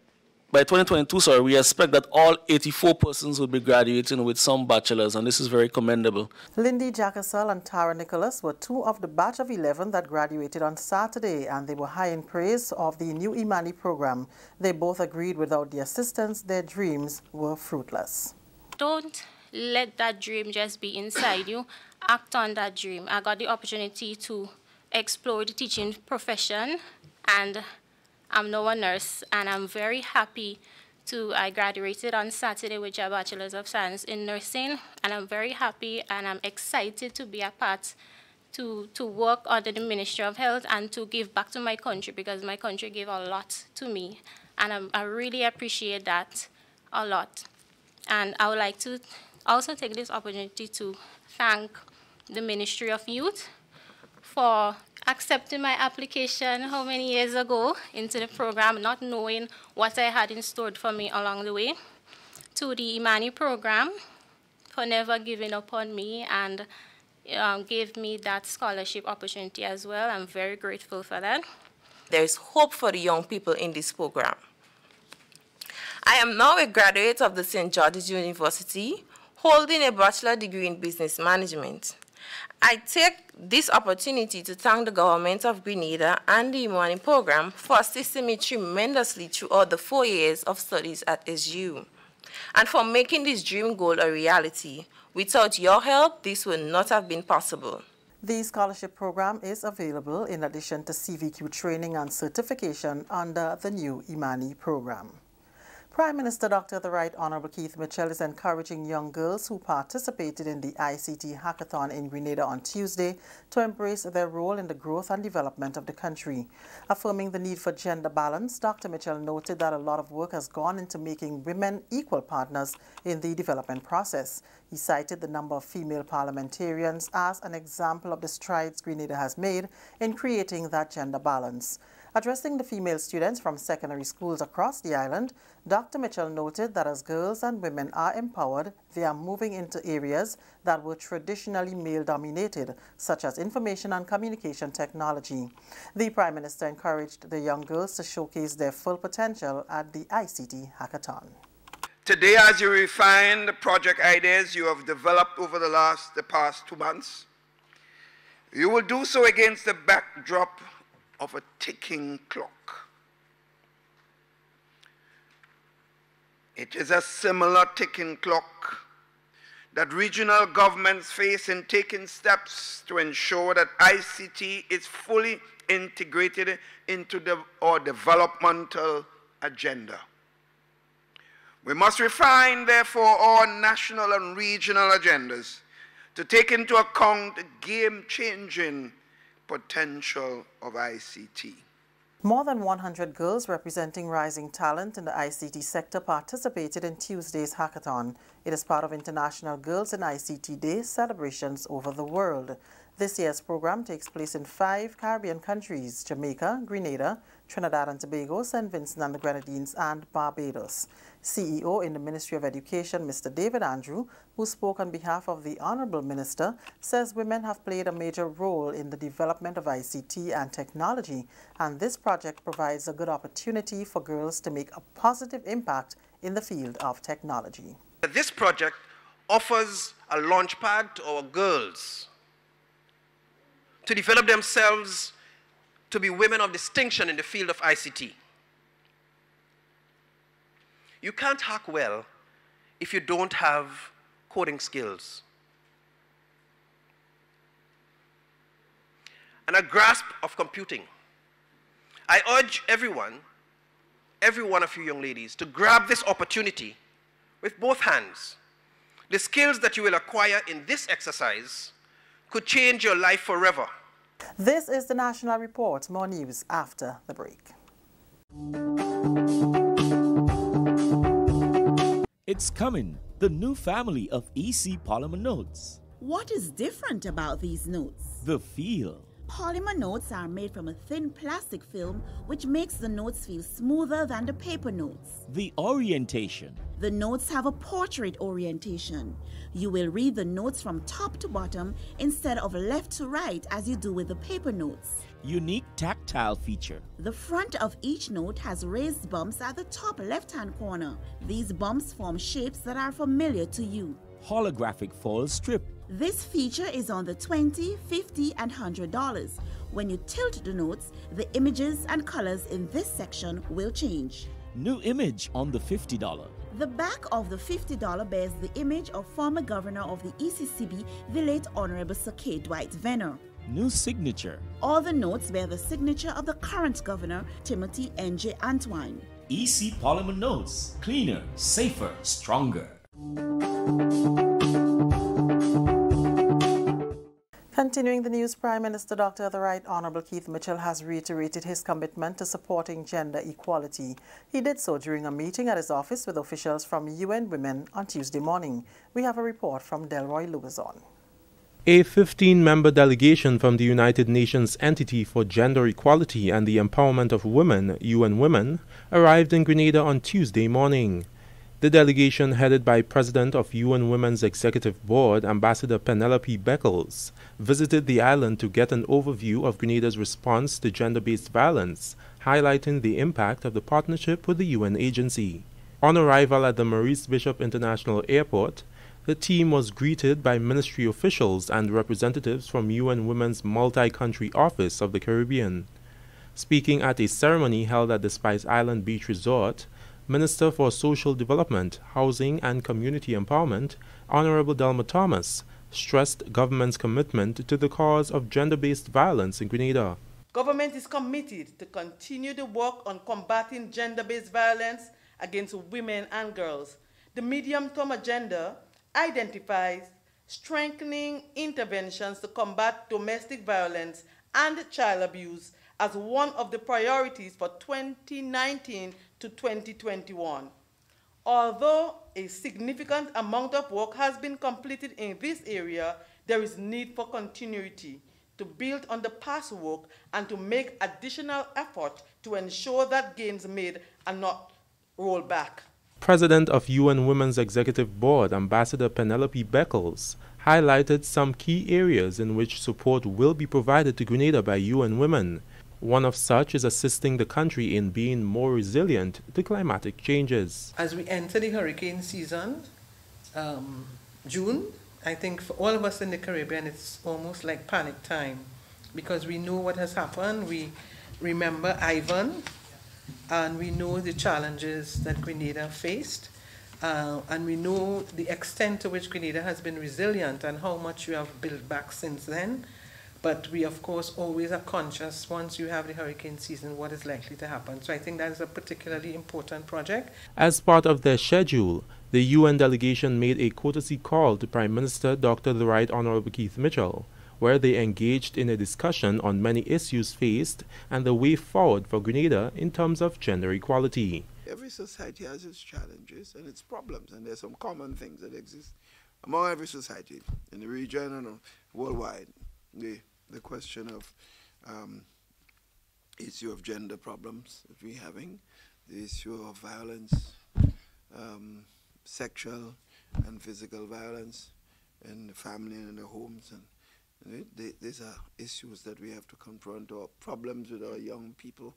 that all 84 persons will be graduating with some bachelors, and this is very commendable. Lindy Jackasal and Tara Nicholas were two of the batch of 11 that graduated on Saturday, and they were high in praise of the new Imani program. They both agreed without the assistance, their dreams were fruitless. Don't let that dream just be inside you. Act on that dream. I got the opportunity to explore the teaching profession, and I'm now a nurse, and I'm very happy I graduated on Saturday with a Bachelor's of Science in Nursing, and I'm very happy and I'm excited to be a part to work under the Ministry of Health and to give back to my country, because my country gave a lot to me, and I really appreciate that a lot. And I would like to also take this opportunity to thank the Ministry of Youth for accepting my application how many years ago into the program, not knowing what I had in store for me along the way, to the Imani program for never giving up on me and gave me that scholarship opportunity as well. I'm very grateful for that. There is hope for the young people in this program. I am now a graduate of the St. George's University, holding a bachelor degree in business management. I take this opportunity to thank the government of Grenada and the Imani program for assisting me tremendously throughout the 4 years of studies at SGU, and for making this dream goal a reality. Without your help, this would not have been possible. The scholarship program is available in addition to CVQ training and certification under the new Imani program. Prime Minister Dr. The Right Honorable Keith Mitchell is encouraging young girls who participated in the ICT hackathon in Grenada on Tuesday to embrace their role in the growth and development of the country. Affirming the need for gender balance, Dr. Mitchell noted that a lot of work has gone into making women equal partners in the development process. He cited the number of female parliamentarians as an example of the strides Grenada has made in creating that gender balance. Addressing the female students from secondary schools across the island, Dr. Mitchell noted that as girls and women are empowered, they are moving into areas that were traditionally male-dominated, such as information and communication technology. The Prime Minister encouraged the young girls to showcase their full potential at the ICT hackathon. Today, as you refine the project ideas you have developed over the past 2 months, you will do so against the backdrop of a ticking clock. It is a similar ticking clock that regional governments face in taking steps to ensure that ICT is fully integrated into our developmental agenda. We must refine, therefore, our national and regional agendas to take into account the game-changing potential of ICT. More than 100 girls representing rising talent in the ICT sector participated in Tuesday's hackathon. It is part of International Girls in ICT Day celebrations over the world. This year's program takes place in 5 Caribbean countries: Jamaica, Grenada, Trinidad and Tobago, St. Vincent and the Grenadines, and Barbados. CEO in the Ministry of Education, Mr. David Andrew, who spoke on behalf of the Honourable Minister, says women have played a major role in the development of ICT and technology, and this project provides a good opportunity for girls to make a positive impact in the field of technology. This project offers a launchpad to our girls to develop themselves to be women of distinction in the field of ICT. You can't hack well if you don't have coding skills and a grasp of computing. I urge every one of you young ladies to grab this opportunity with both hands. The skills that you will acquire in this exercise could change your life forever. This is the National Report. More news after the break. It's coming, the new family of EC Polymer Notes. What is different about these notes? The feel. Polymer notes are made from a thin plastic film which makes the notes feel smoother than the paper notes. The orientation. The notes have a portrait orientation. You will read the notes from top to bottom instead of left to right as you do with the paper notes. Unique tactile feature. The front of each note has raised bumps at the top left-hand corner. These bumps form shapes that are familiar to you. Holographic foil strip. This feature is on the $20, $50, and $100. When you tilt the notes, the images and colors in this section will change. New image on the $50. The back of the $50 bears the image of former governor of the ECCB, the late Honorable Sir K. Dwight Venner. New signature. All the notes bear the signature of the current governor, Timothy N.J. Antwine. EC Polymer Notes. Cleaner, safer, stronger. Continue Continuing the news, Prime Minister Dr. The Right Honourable Keith Mitchell has reiterated his commitment to supporting gender equality. He did so during a meeting at his office with officials from UN Women on Tuesday morning. We have a report from Delroy Lewison. A 15-member delegation from the United Nations Entity for Gender Equality and the Empowerment of Women, UN Women, arrived in Grenada on Tuesday morning. The delegation, headed by President of UN Women's Executive Board, Ambassador Penelope Beckles, visited the island to get an overview of Grenada's response to gender-based violence, highlighting the impact of the partnership with the UN agency. On arrival at the Maurice Bishop International Airport, the team was greeted by ministry officials and representatives from UN Women's multi-country office of the Caribbean. Speaking at a ceremony held at the Spice Island Beach Resort, Minister for Social Development, Housing and Community Empowerment, Honorable Delma Thomas, stressed government's commitment to the cause of gender-based violence in Grenada. Government is committed to continue the work on combating gender-based violence against women and girls. The medium-term agenda identifies strengthening interventions to combat domestic violence and child abuse as one of the priorities for 2019 to 2021. Although a significant amount of work has been completed in this area, there is need for continuity to build on the past work and to make additional effort to ensure that gains made are not rolled back. President of UN Women's Executive Board, Ambassador Penelope Beckles, highlighted some key areas in which support will be provided to Grenada by UN Women. One of such is assisting the country in being more resilient to climatic changes. As we enter the hurricane season, June, I think for all of us in the Caribbean, it's almost like panic time because we know what has happened. We remember Ivan, and we know the challenges that Grenada faced, and we know the extent to which Grenada has been resilient and how much you have built back since then. But we, of course, always are conscious once you have the hurricane season what is likely to happen. So I think that is a particularly important project. As part of their schedule, the UN delegation made a courtesy call to Prime Minister Dr. The Right Honourable Keith Mitchell, where they engaged in a discussion on many issues faced and the way forward for Grenada in terms of gender equality. Every society has its challenges and its problems, and there's some common things that exist among every society in the region and worldwide. The question of issue of gender problems that we're having, the issue of violence, sexual and physical violence in the family and in the homes, and these are issues that we have to confront, or problems with our young people,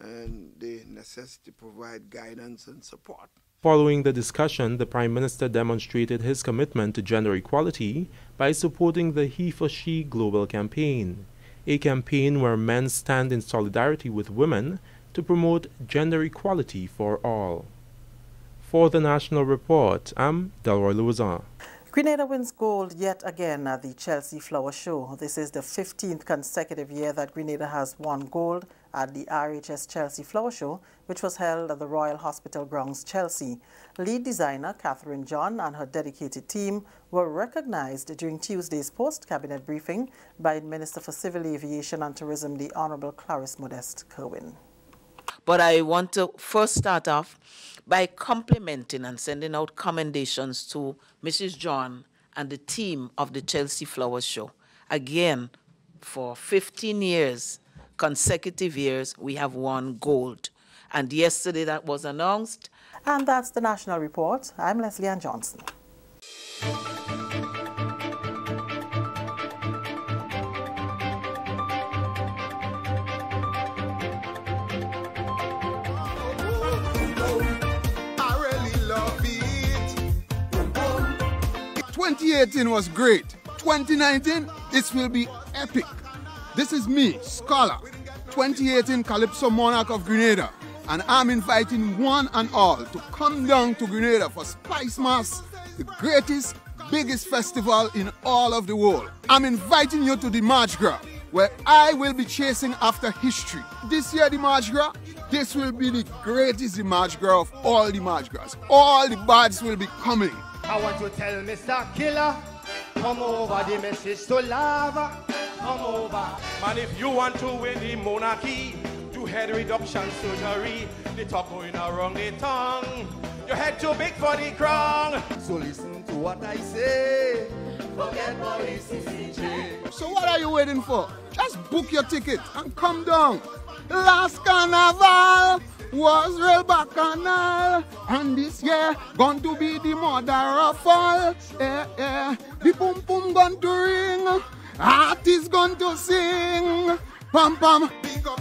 and the necessity to provide guidance and support. Following the discussion, the Prime Minister demonstrated his commitment to gender equality by supporting the He for She Global Campaign, a campaign where men stand in solidarity with women to promote gender equality for all. For the National Report, I'm Delroy Lewison. Grenada wins gold yet again at the Chelsea Flower Show. This is the 15th consecutive year that Grenada has won gold at the RHS Chelsea Flower Show, which was held at the Royal Hospital Grounds, Chelsea. Lead designer Catherine John and her dedicated team were recognized during Tuesday's post-cabinet briefing by Minister for Civil Aviation and Tourism, the Honorable Clarice Modeste Kerwin. But I want to first start off by complimenting and sending out commendations to Mrs. John and the team of the Chelsea Flower Show. Again, for 15 years, consecutive years, we have won gold. And yesterday that was announced. And that's the National Report. I'm Leslie Ann Johnson. I really love it. 2018 was great. 2019, this will be epic. This is me, Scholar, 2018 Calypso Monarch of Grenada, and I'm inviting one and all to come down to Grenada for Spice Mass, the greatest, biggest festival in all of the world. I'm inviting you to the Mardi Gras, where I will be chasing after history. This year, the Mardi Gras, this will be the greatest Mardi Gras of all the Mardi Gras. All the bards will be coming. I want to tell Mr. Killer, come over the message to lava. come over. Man, if you want to win the monarchy, do head reduction surgery. The talk going around the tongue. Your head too big for the crown. So listen to what I say. Forget policy. So what are you waiting for? Just book your ticket and come down. Last carnival was real bacchanal, and this year going to be the mother of all. The boom boom going to ring, artists going to sing. Pam pam. Big up